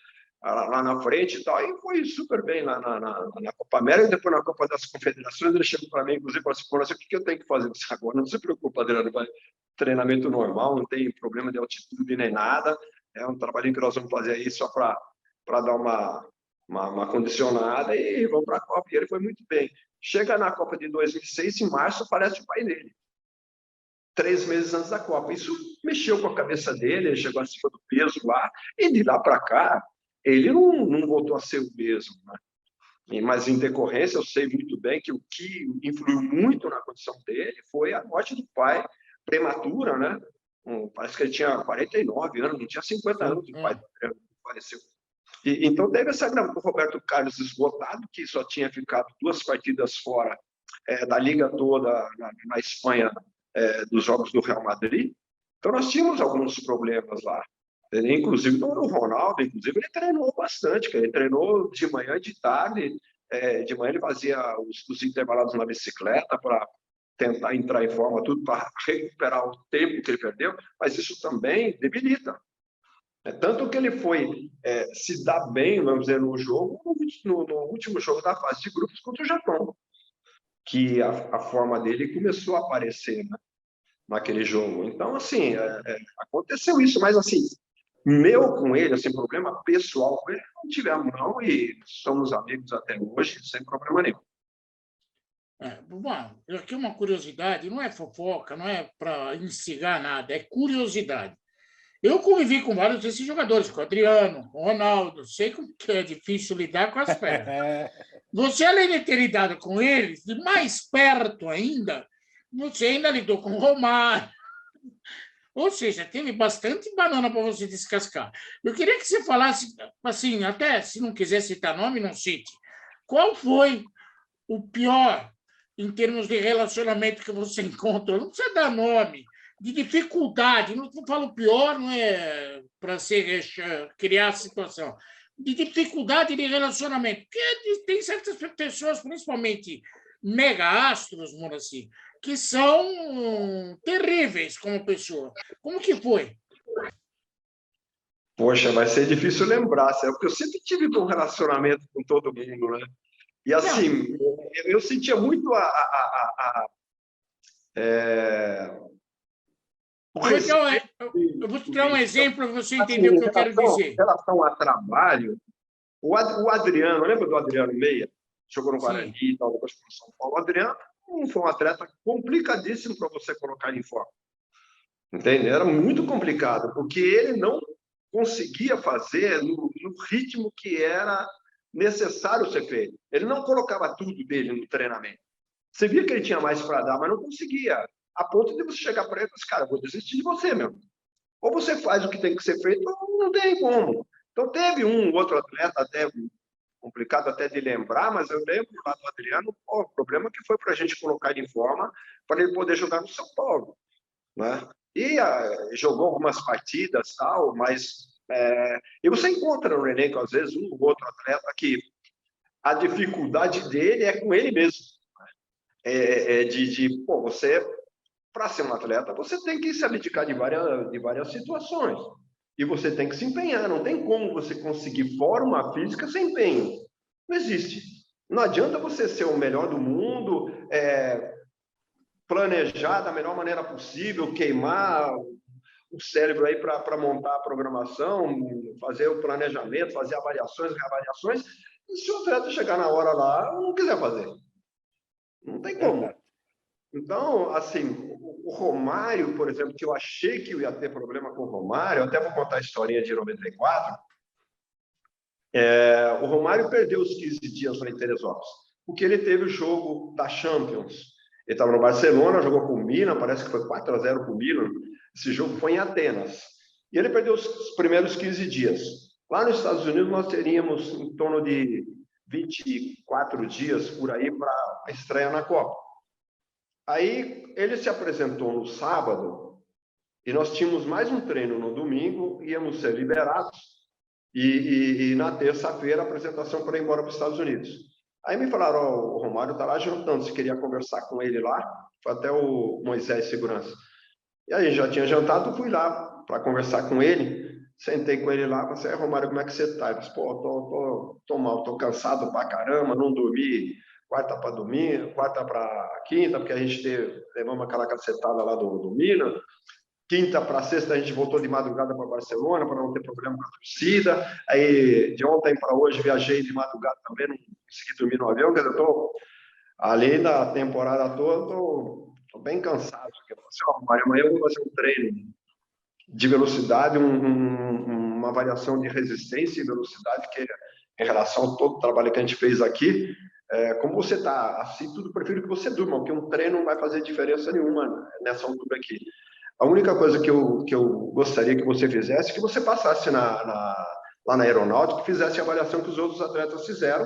lá na frente e tal, e foi super bem lá na Copa América. E depois na Copa das Confederações, ele chegou para mim, inclusive, e falou assim, o que eu tenho que fazer agora? Não se preocupa, Adriano, treinamento normal, não tem problema de altitude nem nada, é um trabalhinho que nós vamos fazer aí só para dar uma condicionada e vamos para a Copa. E ele foi muito bem. Chega na Copa de 2006, em março, aparece o pai dele, 3 meses antes da Copa. Isso mexeu com a cabeça dele, ele chegou acima do peso lá, e de lá para cá, ele não voltou a ser o mesmo. Né? Mas, em decorrência, eu sei muito bem que o que influiu muito na condição dele foi a morte do pai, prematura, né? Parece que ele tinha 49 anos, não tinha 50 anos, o pai faleceu. Então, teve essa gravação do Roberto Carlos esgotado, que só tinha ficado 2 partidas fora da Liga toda na Espanha, dos jogos do Real Madrid. Então, nós tínhamos alguns problemas lá. Inclusive, o Ronaldo, inclusive, ele treinou bastante, ele treinou de manhã e de tarde. De manhã ele fazia os intervalados na bicicleta para tentar entrar em forma, tudo para recuperar o tempo que ele perdeu, mas isso também debilita. Tanto que ele foi se dar bem, vamos dizer, no jogo, no último jogo da fase de grupos contra o Japão, que a forma dele começou a aparecer, né, naquele jogo. Então, assim, aconteceu isso, mas, assim, meu com ele, assim, problema pessoal com ele, não tivemos, não, e somos amigos até hoje, sem problema nenhum. Bom, aqui uma curiosidade, não é fofoca, não é para instigar nada, é curiosidade. Eu convivi com vários desses jogadores, com o Adriano, com o Ronaldo, sei como que é difícil lidar com as pernas. Você, além de ter lidado com eles, de mais perto ainda, você ainda lidou com o Romário. Ou seja, teve bastante banana para você descascar. Eu queria que você falasse, assim, até se não quiser citar nome, não cite. Qual foi o pior, em termos de relacionamento que você encontrou? Não precisa dar nome, de dificuldade. Não falo pior, não é para criar situação. De dificuldade de relacionamento. Porque tem certas pessoas, principalmente mega-astros, Moraci, que são terríveis como pessoa. Como que foi? Poxa, vai ser difícil lembrar, porque eu sempre tive um relacionamento com todo mundo, né? E, assim, eu sentia muito eu vou te dar um exemplo para você entender o que eu quero dizer. Em relação a trabalho, o Adriano, lembra do Adriano Meia? Jogou no Guarani e tal, depois para o São Paulo. O Adriano foi um atleta complicadíssimo para você colocar em forma. Entende? Era muito complicado, porque ele não conseguia fazer no ritmo que era necessário ser feito. Ele não colocava tudo dele no treinamento. Você via que ele tinha mais para dar, mas não conseguia. A ponto de você chegar para ele e falar, cara, vou desistir de você, meu. Ou você faz o que tem que ser feito, ou não tem como. Então, teve um outro atleta, até complicado até de lembrar, mas eu lembro lá do Adriano, o problema que foi para a gente colocar ele em forma para ele poder jogar no São Paulo. né? E jogou algumas partidas, tal, mas e você encontra no elenco, às vezes, um ou outro atleta que a dificuldade dele é com ele mesmo. Pô, você, para ser um atleta, você tem que se abdicar de várias situações. E você tem que se empenhar. Não tem como você conseguir forma física sem empenho. Não existe. Não adianta você ser o melhor do mundo, planejar da melhor maneira possível, queimar o cérebro aí para montar a programação, fazer o planejamento, fazer avaliações, reavaliações, e se o atleta chegar na hora lá, não quiser fazer. Não tem como. Então, assim, o Romário, por exemplo, que eu achei que eu ia ter problema com o Romário, eu até vou contar a historinha de 94, o Romário perdeu os 15 dias lá em Teresópolis, porque ele teve o jogo da Champions. Ele estava no Barcelona, jogou com o Milan, parece que foi 4-0 para o Milan. Esse jogo foi em Atenas. E ele perdeu os primeiros 15 dias. Lá nos Estados Unidos, nós teríamos em torno de 24 dias por aí para a estreia na Copa. Aí ele se apresentou no sábado e nós tínhamos mais um treino no domingo, íamos ser liberados e na terça-feira a apresentação para ir embora para os Estados Unidos. Aí me falaram, o Romário está lá jantando, se queria conversar com ele lá, foi até o Moisés Segurança. E aí já tinha jantado, fui lá para conversar com ele, sentei com ele lá, falei, Romário, como é que você está? Ele disse, pô, tô mal, tô cansado pra caramba, não dormi quarta para domingo, quarta para quinta, porque a gente levamos aquela cacetada lá do Milan. Quinta para sexta a gente voltou de madrugada para Barcelona para não ter problema com a torcida. Aí de ontem para hoje viajei de madrugada também, não consegui dormir no avião, quer dizer, eu tô além da temporada toda, tô bem cansado. Eu falei, amanhã eu vou fazer um treino de velocidade, uma variação de resistência e velocidade que em relação a todo o trabalho que a gente fez aqui. Como você está assim, tudo prefiro que você durma, porque um treino não vai fazer diferença nenhuma nessa altura aqui. A única coisa que eu gostaria que você fizesse, que você passasse lá na aeronáutica, que fizesse a avaliação que os outros atletas fizeram,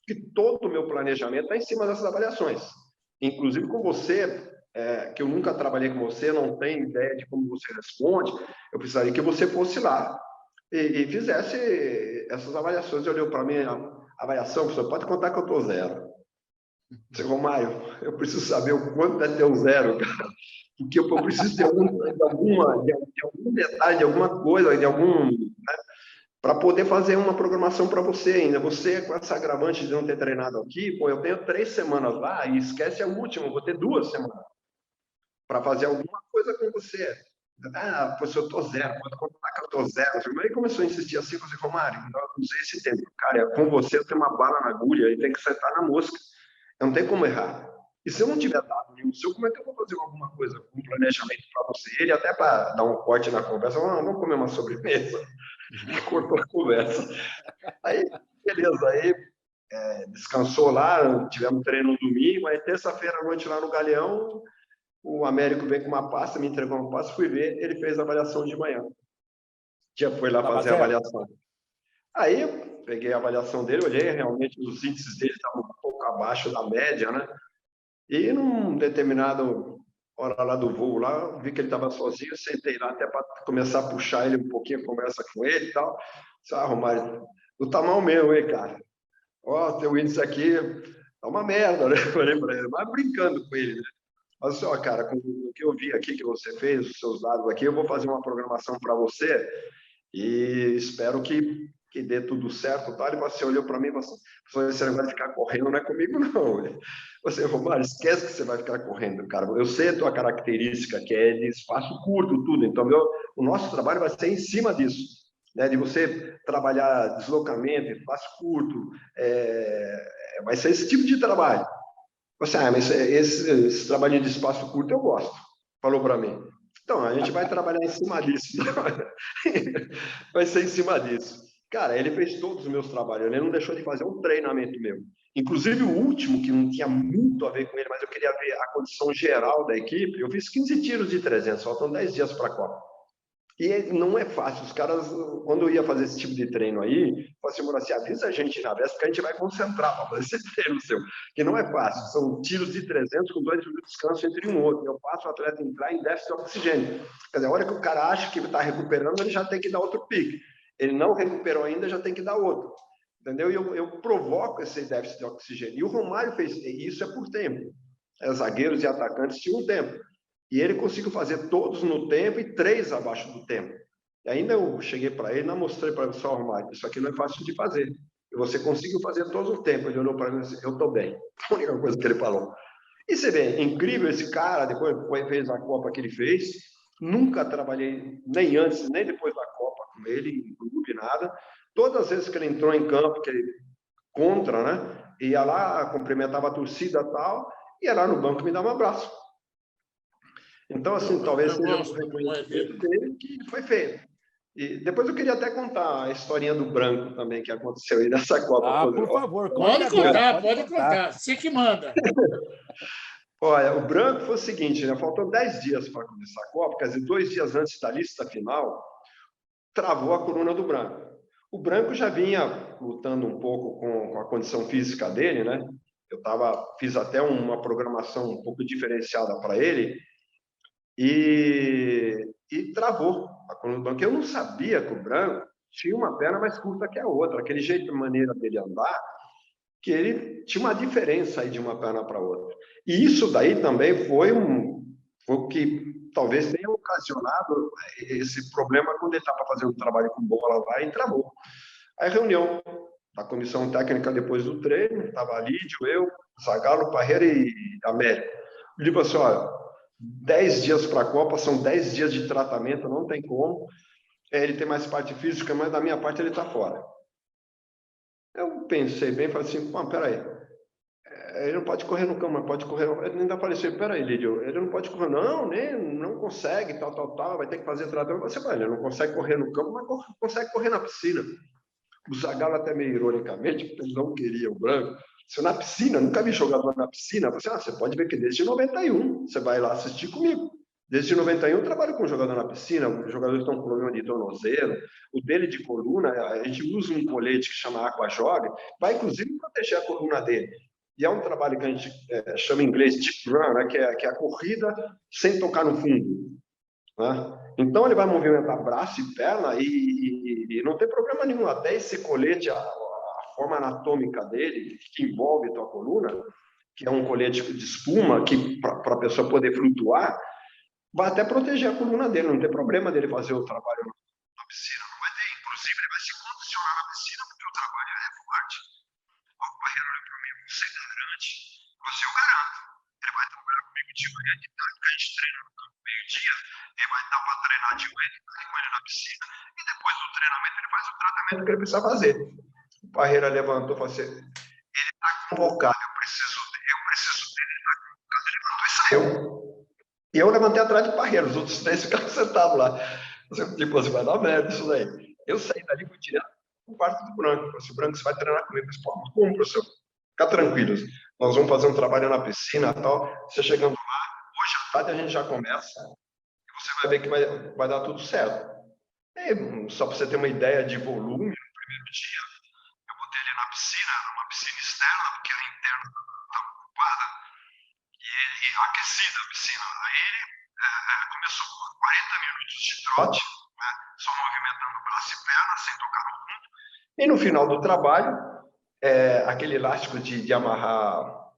que todo o meu planejamento está em cima dessas avaliações. Inclusive com você, que eu nunca trabalhei com você, não tenho ideia de como você responde, eu precisaria que você fosse lá e fizesse essas avaliações. Olhou para mim, a avaliação, professor, pode contar que eu estou zero. Disse, Romário, eu preciso saber o quanto é teu zero, cara. Porque eu preciso de algum detalhe, de alguma coisa, né, para poder fazer uma programação para você ainda. Você, com essa agravante de não ter treinado aqui, pô, eu tenho 3 semanas lá e esquece a última, eu vou ter 2 semanas para fazer alguma coisa com você. Ah, professor, eu tô zero, pode contar que eu tô zero. Aí começou a insistir assim, eu falei, Romário, eu usei esse tempo. Cara, com você eu tenho uma bala na agulha e tem que acertar na mosca. Eu não tem como errar. E se eu não tiver dado nenhum seu, como é que eu vou fazer alguma coisa, um planejamento para você? Ele até para dar um corte na conversa, vamos comer uma sobremesa. Cortou a conversa. Aí, beleza, aí descansou lá, tivemos treino no domingo, aí terça-feira à noite lá no Galeão, o Américo veio com uma pasta, me entregou uma pasta, fui ver, ele fez a avaliação de manhã. Já foi lá fazer a avaliação. Aí eu peguei a avaliação dele, olhei, realmente os índices dele estavam um pouco abaixo da média, né? E num determinado hora lá do voo, lá, vi que ele estava sozinho, sentei lá até para começar a puxar ele um pouquinho, conversa com ele e tal. Disse, Romário, tu tá mal mesmo, hein, cara? Ó, teu índice aqui tá uma merda, né? Falei para ele, mas brincando com ele, né? Olha só, cara, com o que eu vi aqui que você fez, os seus dados aqui, eu vou fazer uma programação para você e espero que dê tudo certo, tá? E você olhou para mim e falou assim, você vai ficar correndo, não é comigo, não. Você, Romário, esquece que você vai ficar correndo, cara. Eu sei a tua característica, que é de espaço curto, tudo. Então, o nosso trabalho vai ser em cima disso, né? De você trabalhar deslocamento, espaço curto, vai ser esse tipo de trabalho. Você, mas esse trabalho de espaço curto eu gosto, falou para mim. Então, a gente vai trabalhar em cima disso. Vai ser em cima disso. Cara, ele fez todos os meus trabalhos, ele não deixou de fazer um treinamento meu. Inclusive o último, que não tinha muito a ver com ele, mas eu queria ver a condição geral da equipe, eu fiz 15 tiros de 300, faltam 10 dias para a Copa. E não é fácil. Os caras, quando eu ia fazer esse tipo de treino aí, falaram assim, Moraci, avisa a gente na véspera que a gente vai concentrar para fazer esse treino seu. Que não é fácil. São tiros de 300 com 2 minutos de descanso entre um outro. Eu faço o atleta entrar em déficit de oxigênio. Quer dizer, a hora que o cara acha que está recuperando, ele já tem que dar outro pique. Ele não recuperou ainda, já tem que dar outro. Entendeu? E eu provoco esse déficit de oxigênio. E o Romário fez isso por tempo. Zagueiros e atacantes tinham tempo. E ele conseguiu fazer todos no tempo e 3 abaixo do tempo. E ainda eu cheguei para ele, não mostrei para ele, só Romário, isso aqui não é fácil de fazer. E você conseguiu fazer todos no tempo. Ele olhou para mim e disse, eu estou bem. A única coisa que ele falou. E você vê, incrível esse cara, depois fez a Copa que ele fez. Nunca trabalhei, nem antes, nem depois da Copa com ele, em clube, nada. Todas as vezes que ele entrou em campo, que ele contra, né? Ia lá, cumprimentava a torcida e tal, ia lá no banco me dar um abraço. Então, assim, talvez seja um reconhecimento dele que foi feito. E depois eu queria até contar a historinha do Branco também, que aconteceu aí nessa Copa. Por favor, pode contar. Você que manda. Olha, o Branco foi o seguinte, né? Faltam 10 dias para começar a Copa, quer dizer, 2 dias antes da lista final, travou a coluna do Branco. O Branco já vinha lutando um pouco com a condição física dele, né? Fiz até uma programação um pouco diferenciada para ele, e travou a coluna do Branco. Eu não sabia que o Branco tinha uma perna mais curta que a outra, aquele jeito de maneira dele andar, que ele tinha uma diferença aí de uma perna para outra. E isso daí também foi o que talvez tenha ocasionado esse problema quando ele estava fazendo trabalho com bola lá e travou. Aí reunião da comissão técnica depois do treino, estava Lídio, eu, Zagallo, Parreira e Américo. Ele falou assim, olha, 10 dias para a Copa, são 10 dias de tratamento, não tem como. Ele tem mais parte física, mas da minha parte ele está fora. Eu pensei bem, falei assim, peraí, ele não pode correr no campo, mas pode correr... Ele ainda apareceu, peraí, Lídio, ele não pode correr, não consegue, tal, vai ter que fazer tratamento. Você vai, ele não consegue correr no campo, mas consegue correr na piscina. O Zagallo até meio ironicamente, porque ele não queria o Branco, se na piscina, nunca vi jogador na piscina, eu falei assim, você pode ver que desde 91, você vai lá assistir comigo. Desde 91 eu trabalho com jogador na piscina, os jogadores estão com problema de tornozelo, o dele de coluna, a gente usa um colete que chama Aquajog, vai inclusive proteger a coluna dele. E é um trabalho que a gente chama em inglês deep run, né, que é a corrida sem tocar no fundo. Né? Então ele vai movimentar braço e perna e não tem problema nenhum. Até esse colete, a forma anatômica dele, que envolve a tua coluna, que é um colete de espuma, que para a pessoa poder flutuar, vai até proteger a coluna dele, não tem problema dele fazer o trabalho na piscina. Não vai ter, inclusive, ele vai se condicionar na piscina porque o trabalho é forte. O Parreira olhou para mim, você garante? Eu garanto. Ele vai trabalhar comigo de manhã de tarde, porque a gente treina no campo meio-dia, ele vai dar para treinar de manhã de tarde com ele na piscina, e depois do treinamento ele faz o tratamento que ele precisa fazer. O Parreira levantou e falou assim, ele está convocado, eu preciso dele, ele está convocado. Ele levantou e saiu. E eu levantei atrás de Parreira, os outros 3 ficaram sentados lá. Tipo, você vai dar merda isso daí. Eu saí dali e fui direto para o quarto do Branco. Eu falei, Branco, você vai treinar comigo? Eu disse, pô, como, professor? Fica tranquilos. Nós vamos fazer um trabalho na piscina e tal. Você chegando lá, hoje à tarde a gente já começa. E você vai ver que vai dar tudo certo. E, só para você ter uma ideia de volume, no primeiro dia, eu botei ele na piscina, numa piscina externa, porque a interna estava ocupada. E aquecida a piscina. Aí ele começou com 40 minutos de trote, né, só movimentando braço e perna, sem tocar no fundo. E no final do trabalho, aquele elástico de amarrar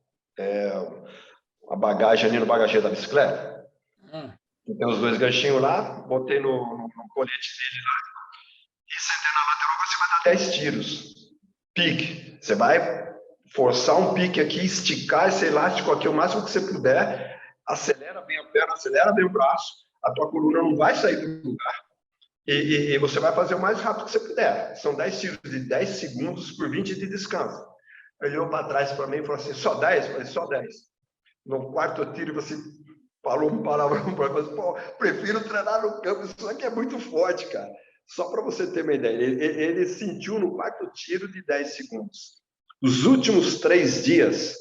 a bagagem ali no bagageiro da bicicleta. Tem os 2 ganchinhos lá, botei no colete dele lá, e sentei na lateral, você vai dar 10 tiros. Pique. Você vai forçar um pique aqui, esticar esse elástico aqui o máximo que você puder, acelera bem a perna, acelera bem o braço, a tua coluna não vai sair do lugar, e você vai fazer o mais rápido que você puder. São 10 tiros de 10 segundos por 20 de descanso. Ele olhou para trás para mim e falou assim, só 10? Eu falei, só 10. No quarto tiro, você falou um palavrão para mim, pô, prefiro treinar no campo, isso aqui é muito forte, cara. Só para você ter uma ideia, ele sentiu no quarto tiro de 10 segundos. Os últimos 3 dias,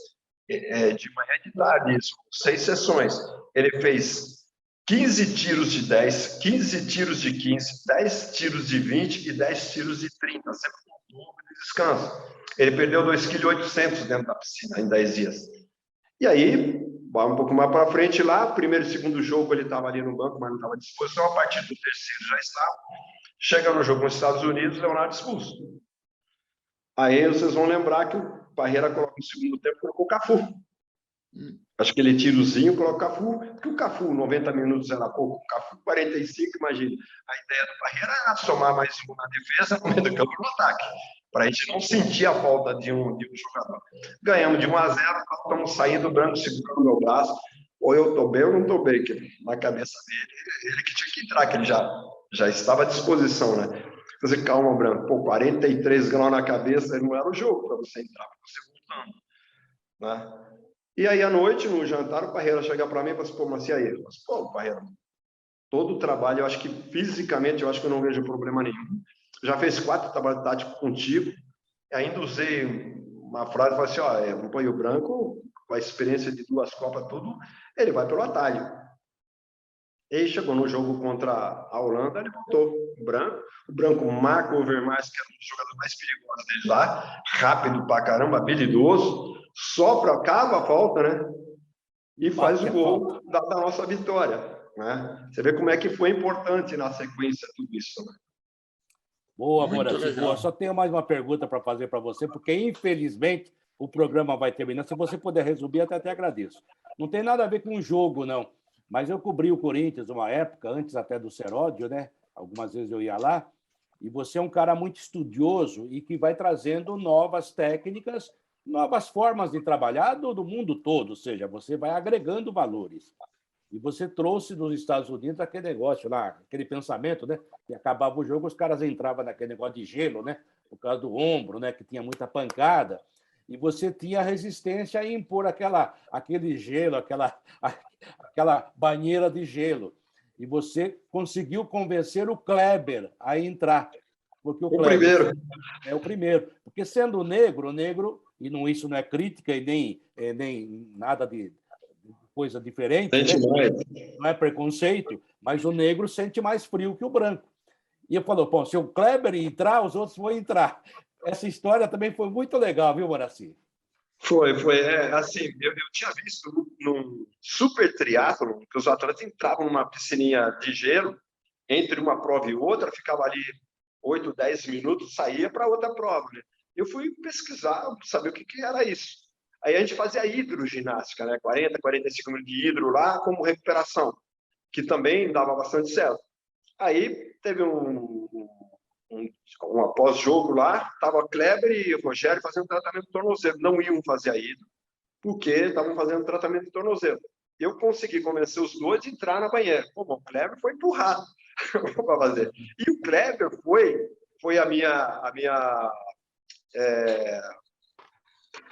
de manhã e de tarde, 6 sessões, ele fez 15 tiros de 10, 15 tiros de 15, 10 tiros de 20 e 10 tiros de 30, sempre com dobro de descanso. Ele perdeu 2,8 kg dentro da piscina em 10 dias. E aí, vai um pouco mais para frente lá, primeiro e segundo jogo ele estava ali no banco, mas não estava à disposição, a partir do terceiro já estava. Chega no jogo nos Estados Unidos, Leonardo expulso. Aí vocês vão lembrar que o Parreira coloca no segundo tempo, colocou o Cafu. Acho que ele tirozinho, coloca o Cafu, porque o Cafu, 90 minutos era pouco, o Cafu 45, imagina. A ideia do Parreira era somar mais um na defesa, no meio do campo no ataque, para a gente não sentir a falta de um jogador. Ganhamos de 1-0, estamos saindo, o Branco segurando o meu braço, ou eu estou bem ou não estou bem, que na cabeça dele, ele que tinha que entrar, que ele já estava à disposição, né? Você, calma, Branco, pô, 43 graus na cabeça, não era o jogo para você entrar, para você voltando, né? E aí, à noite, no jantar, o Parreira chega para mim e fala assim, pô, mas e aí? Eu falo assim, pô, Parreira, todo o trabalho, eu acho que fisicamente, eu acho que eu não vejo problema nenhum. Já fez 4 trabalhos táticos contigo, e ainda usei uma frase, falei assim, ó, o Panho Branco, com a experiência de 2 Copas, tudo, ele vai pelo atalho. E aí chegou no jogo contra a Holanda, ele botou o Branco marca o Overmars, que era um dos jogadores mais perigosos dele lá, rápido pra caramba, habilidoso, sopra, cava a falta, né? E faz o gol da nossa vitória, né? Você vê como é que foi importante na sequência tudo isso, né? Boa, Moraci, boa. Só tenho mais uma pergunta para fazer para você, porque, infelizmente, o programa vai terminar. Se você puder resumir, até agradeço. Não tem nada a ver com o jogo, não. Mas eu cobri o Corinthians uma época, antes até do Seródio, né? Algumas vezes eu ia lá. E você é um cara muito estudioso e que vai trazendo novas técnicas, novas formas de trabalhar do mundo todo. Ou seja, você vai agregando valores. E você trouxe dos Estados Unidos aquele negócio lá, aquele pensamento, né? Que acabava o jogo, os caras entravam naquele negócio de gelo, né? Por causa do ombro, né? Que tinha muita pancada. E você tinha resistência a impor aquele gelo, aquela banheira de gelo. E você conseguiu convencer o Kleber a entrar. Porque o Kleber primeiro. É o primeiro. Porque sendo negro, e não, isso não é crítica e nem nada de coisa diferente, né? Não é preconceito, mas o negro sente mais frio que o branco. E eu falou, bom, se o Kleber entrar, os outros vão entrar. Essa história também foi muito legal, viu, Moraci? Foi. Assim, eu tinha visto num super triatlon que os atletas entravam numa piscininha de gelo, entre uma prova e outra, ficava ali 8, 10 minutos, saía para outra prova, né? Eu fui pesquisar, saber o que era isso. Aí a gente fazia hidroginástica, né? 40, 45 minutos de hidro lá, como recuperação, que também dava bastante certo. Aí teve um pós-jogo lá, estava Kleber e o Rogério fazendo tratamento de tornozelo. Não iam fazer a hidro, porque estavam fazendo tratamento de tornozelo. Eu consegui convencer os dois de entrar na banheira. Pô, o Kleber foi empurrado para fazer. E o Kleber foi a minha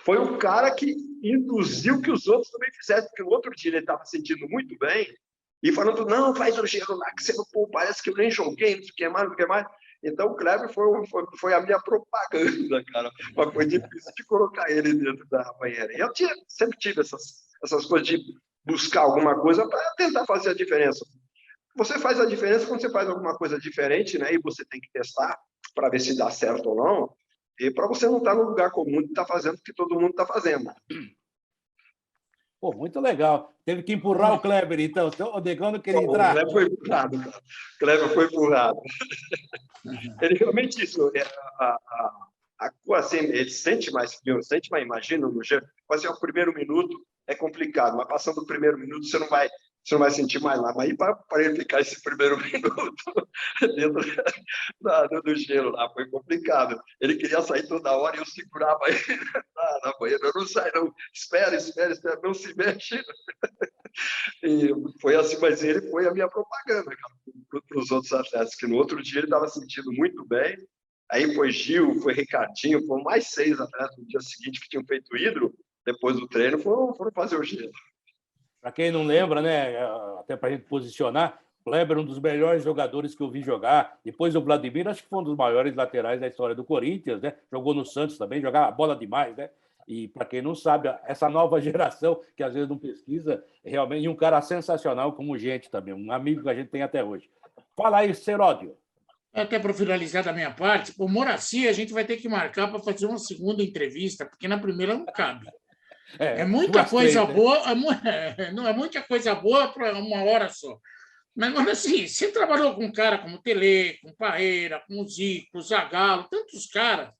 foi o cara que induziu que os outros também fizessem, porque no outro dia ele estava se sentindo muito bem e falando, não, faz o gelo lá, que você não, pô, parece que eu nem joguei, não sei o que mais, não sei o que mais. Então o Kleber foi a minha propaganda, cara, mas foi difícil de colocar ele dentro da banheira. E eu sempre tive essas coisas de buscar alguma coisa para tentar fazer a diferença. Você faz a diferença quando você faz alguma coisa diferente, né? E você tem que testar para ver se dá certo ou não. E para você não estar no lugar comum de estar fazendo o que todo mundo está fazendo. Pô, muito legal. Teve que empurrar o Kleber, então. O Negão não queria entrar. O Kleber foi empurrado, cara. O Kleber foi empurrado. Ele realmente isso. Assim, ele sente mais frio, imagina, no gelo. Assim, o primeiro minuto é complicado, mas passando o primeiro minuto você não vai sentir mais lá. Mas aí para ele ficar esse primeiro minuto dentro do gelo lá, foi complicado. Ele queria sair toda hora e eu segurava ele na banheira. Eu não saio, não. Espera, não se mexe. E foi assim, mas ele foi a minha propaganda para os outros atletas, que no outro dia ele estava sentindo muito bem. Aí foi Gil, foi Ricardinho, foram mais 6 atletas no dia seguinte que tinham feito hidro, depois do treino, foram fazer o gelo. Para quem não lembra, né, até para a gente posicionar, o Kleber é um dos melhores jogadores que eu vi jogar. Depois o Vladimir, acho que foi um dos maiores laterais da história do Corinthians, né? Jogou no Santos também, jogava bola demais, né? E, para quem não sabe, essa nova geração, que às vezes não pesquisa, realmente, e um cara sensacional como gente também, um amigo que a gente tem até hoje. Fala aí, Seródio. Até para finalizar da minha parte, o Moraci a gente vai ter que marcar para fazer uma segunda entrevista, porque na primeira não cabe. É muita coisa boa, não é muita coisa boa para uma hora só. Mas, assim, você trabalhou com um cara como Tele, com Parreira, com Zico, Zagallo, tantos caras.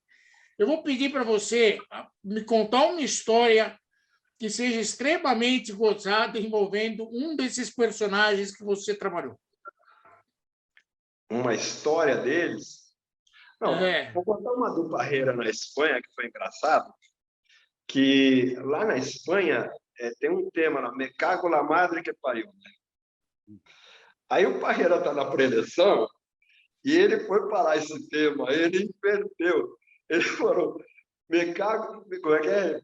Eu vou pedir para você me contar uma história que seja extremamente gozada envolvendo um desses personagens que você trabalhou. Uma história deles? Não, vou contar uma do Parreira na Espanha, que foi engraçado, que lá na Espanha tem um tema, lá, Me cago la madre que pariu. Aí o Parreira está na preleção e ele foi parar esse tema, ele inverteu. Ele falou, me cago, como é que é?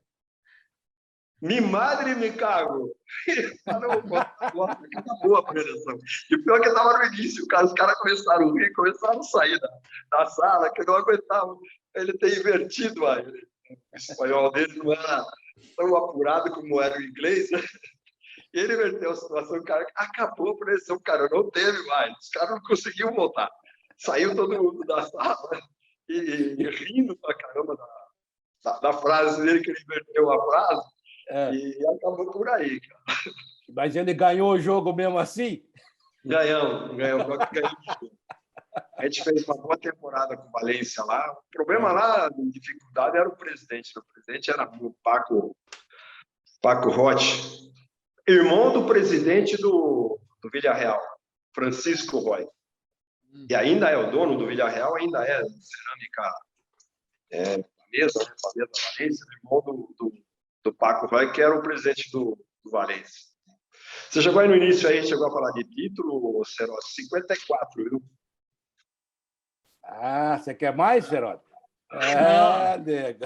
Mi madre me cago. Ele falou, acabou a preleção. E pior que estava no início, os caras começaram a rir, começaram a sair da sala, que não aguentavam. Ele ter invertido o espanhol dele, não era tão apurado como era o inglês, né? E ele inverteu a situação, o cara acabou a preleção, cara, não teve mais, os caras não conseguiam voltar. Saiu todo mundo da sala e rindo pra caramba da frase dele, que ele inverteu a frase, e acabou por aí, cara. Mas ele ganhou o jogo mesmo assim? Ganhamos. A gente fez uma boa temporada com o Valência lá. O problema lá, de dificuldade, era o presidente. O presidente era o Paco Rotti, irmão do presidente do Villarreal, Francisco Roy. E ainda é o dono do Villarreal, ainda é cerâmica mesa, né? Valência, irmão do Paco Roy, que era o presidente do Valência. Você chegou aí no início, aí chegou a falar de título, Seró, 54, viu? Ah, você quer mais, Seródio? Nego.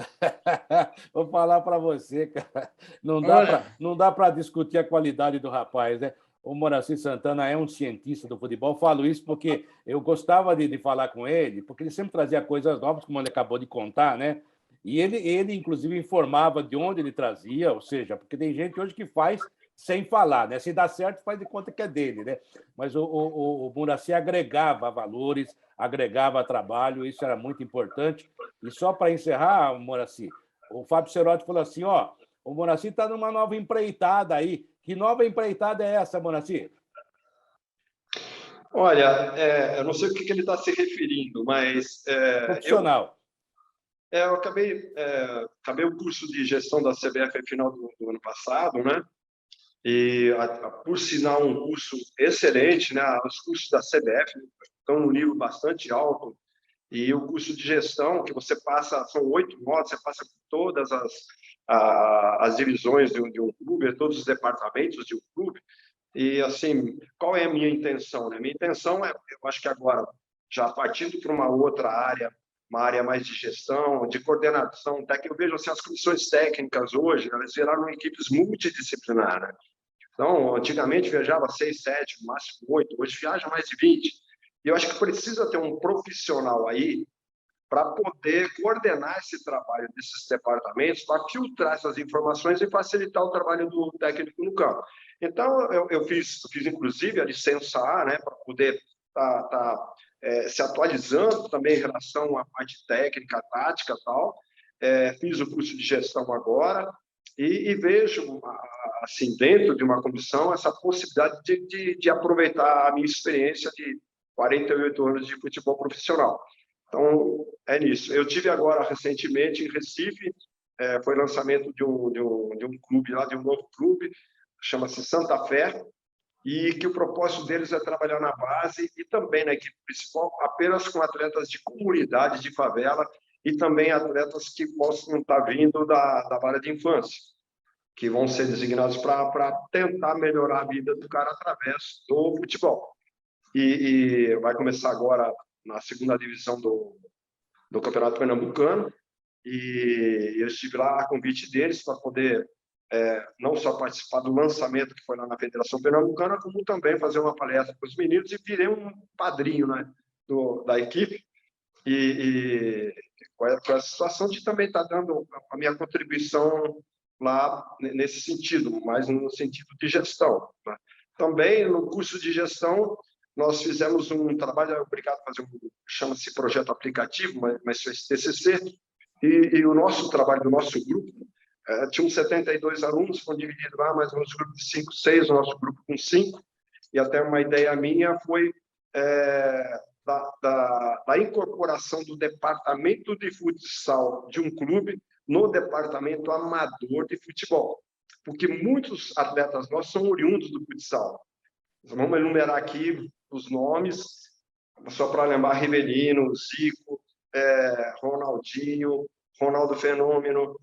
Vou falar para você, cara. Não dá para discutir a qualidade do rapaz, né? O Moraci Santana é um cientista do futebol. Falo isso porque eu gostava de falar com ele, porque ele sempre trazia coisas novas, como ele acabou de contar, né? E ele inclusive, informava de onde ele trazia, ou seja, porque tem gente hoje que faz sem falar, né? Se dá certo, faz de conta que é dele, né? Mas o Moraci agregava valores, agregava trabalho, isso era muito importante. E só para encerrar, Moraci, o Fábio Seródio falou assim, o Moraci está numa nova empreitada aí. Que nova empreitada é essa, Moraci? Olha, eu não sei o que ele está se referindo, mas... Profissional. Eu acabei o curso de gestão da CBF no final do ano passado, né? E, por sinal, um curso excelente, né? Os cursos da CBF estão num nível bastante alto. E o curso de gestão, que você passa, são 8 modos, você passa por todas as divisões de um clube, todos os departamentos de um clube. E, assim, qual é a minha intenção? Né? Minha intenção é, eu acho que agora, já partindo para uma outra área, uma área mais de gestão, de coordenação técnica, eu vejo assim, as comissões técnicas hoje, elas viraram equipes multidisciplinares. Né? Então, antigamente viajava 6, 7, no máximo 8, hoje viaja mais de 20. E eu acho que precisa ter um profissional aí para poder coordenar esse trabalho desses departamentos, para filtrar essas informações e facilitar o trabalho do técnico no campo. Então, eu fiz inclusive, a licença A, né, para poder estar se atualizando também em relação à parte técnica, tática e tal. Fiz o curso de gestão agora e vejo, assim, dentro de uma comissão, essa possibilidade de aproveitar a minha experiência de 48 anos de futebol profissional. Então, é nisso. Eu tive agora, recentemente, em Recife, foi lançamento de um clube lá, de um novo clube, chama-se Santa Fé, e que o propósito deles é trabalhar na base e também na equipe principal, apenas com atletas de comunidade, de favela, e também atletas que possam estar vindo da área de infância, que vão ser designados para tentar melhorar a vida do cara através do futebol. E vai começar agora na segunda divisão do Campeonato Pernambucano, e eu estive lá a convite deles para poder não só participar do lançamento que foi lá na Federação Pernambucana, como também fazer uma palestra para os meninos, e virei um padrinho, né, da equipe, e com essa situação de também estar dando a minha contribuição lá nesse sentido, mais no sentido de gestão, né? Também, no curso de gestão, nós fizemos um trabalho, obrigado a fazer chama-se projeto aplicativo, mas foi TCC, e o nosso trabalho do nosso grupo, tinham 72 alunos, foram divididos lá, mais ou menos, grupo de 5, 6, o nosso grupo com 5, e até uma ideia minha foi da incorporação do departamento de futsal de um clube no departamento amador de futebol, porque muitos atletas nossos são oriundos do futsal. Vamos enumerar aqui os nomes, só para lembrar: Rivelino, Zico, Ronaldinho, Ronaldo Fenômeno,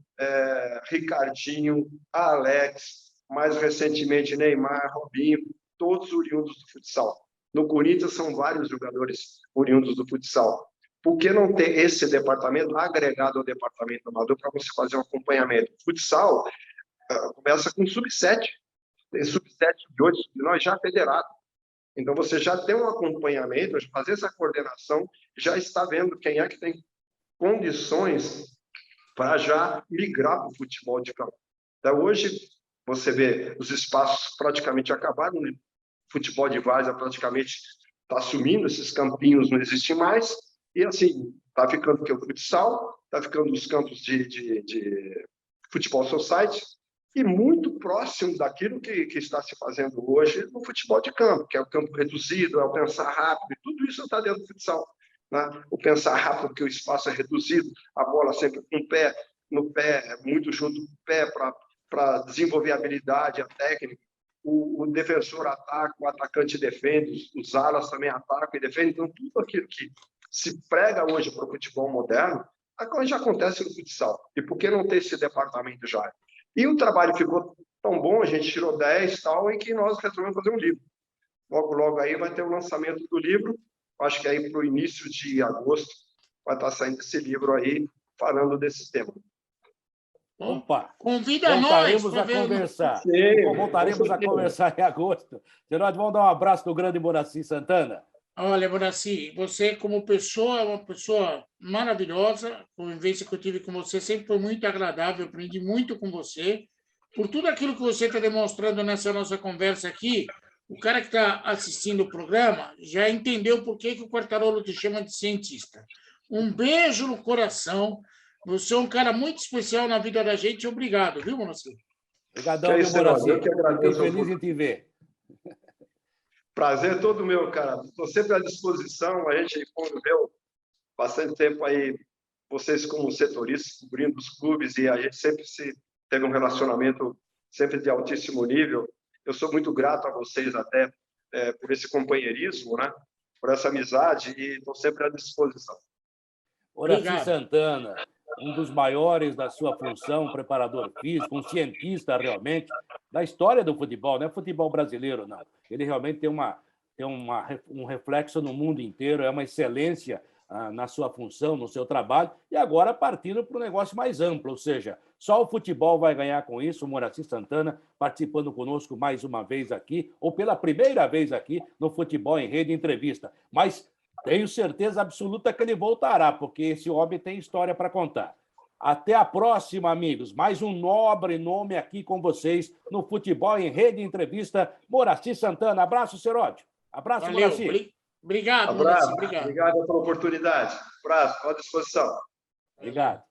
Ricardinho, Alex, mais recentemente Neymar, Robinho, todos oriundos do futsal. No Corinthians são vários jogadores oriundos do futsal. Por que não ter esse departamento agregado ao departamento amador para você fazer um acompanhamento? O futsal começa com sub-7, tem sub-7, sub-8, sub-9 já federado. Então, você já tem um acompanhamento, fazer essa coordenação, já está vendo quem é que tem condições para já migrar para o futebol de campo. Então, hoje, você vê os espaços praticamente acabaram, né? Futebol de várzea praticamente está sumindo, esses campinhos não existem mais, e assim, está ficando o futsal, está ficando os campos de futebol society, e muito próximo daquilo que está se fazendo hoje no futebol de campo, que é o campo reduzido, é o pensar rápido, e tudo isso está dentro do futsal, né? O pensar rápido, porque o espaço é reduzido, a bola sempre com o pé, no pé, muito junto com o pé, para desenvolver a habilidade, a técnica. O defensor ataca, o atacante defende, os alas também atacam e defendem. Então, tudo aquilo que se prega hoje para o futebol moderno, já acontece no futsal. E por que não ter esse departamento já? E o trabalho ficou tão bom, a gente tirou 10 tal, e que nós resolvemos fazer um livro. Logo, logo aí vai ter o lançamento do livro. Acho que aí para o início de agosto vai estar saindo esse livro aí, falando desse tema. Opa! Convida voltaremos nós a conversar. Sim, voltaremos a conversar em agosto. Geraldo, vamos dar um abraço do grande Moraci Santana. Olha, Moraci, você como pessoa é uma pessoa maravilhosa. A convivência que eu tive com você sempre foi muito agradável, eu aprendi muito com você. Por tudo aquilo que você está demonstrando nessa nossa conversa aqui, o cara que está assistindo o programa já entendeu por que o Quartarolo te chama de cientista. Um beijo no coração. Você é um cara muito especial na vida da gente. Obrigado, viu, Moraci? Obrigadão, meu Moraci. Fiquei feliz em te ver. Prazer todo meu, cara. Estou sempre à disposição. A gente conviveu bastante tempo aí, vocês como setoristas, cobrindo os clubes, e a gente sempre teve um relacionamento sempre de altíssimo nível. Eu sou muito grato a vocês até por esse companheirismo, né? Por essa amizade, e estou sempre à disposição. Moraci Santana, um dos maiores da sua função, preparador físico, um cientista realmente da história do futebol, não é futebol brasileiro, não. Ele realmente tem um reflexo no mundo inteiro, é uma excelência na sua função, no seu trabalho, e agora partindo para um negócio mais amplo, ou seja, só o futebol vai ganhar com isso. O Moraci Santana participando conosco mais uma vez aqui, ou pela primeira vez aqui no Futebol em Rede Entrevista. Mas tenho certeza absoluta que ele voltará, porque esse homem tem história para contar. Até a próxima, amigos. Mais um nobre nome aqui com vocês no Futebol em Rede Entrevista. Moraci Santana. Abraço, Seródio. Abraço, Moraci. Obrigado, Moraci. Obrigado. Obrigado pela oportunidade. Abraço, à disposição. Obrigado.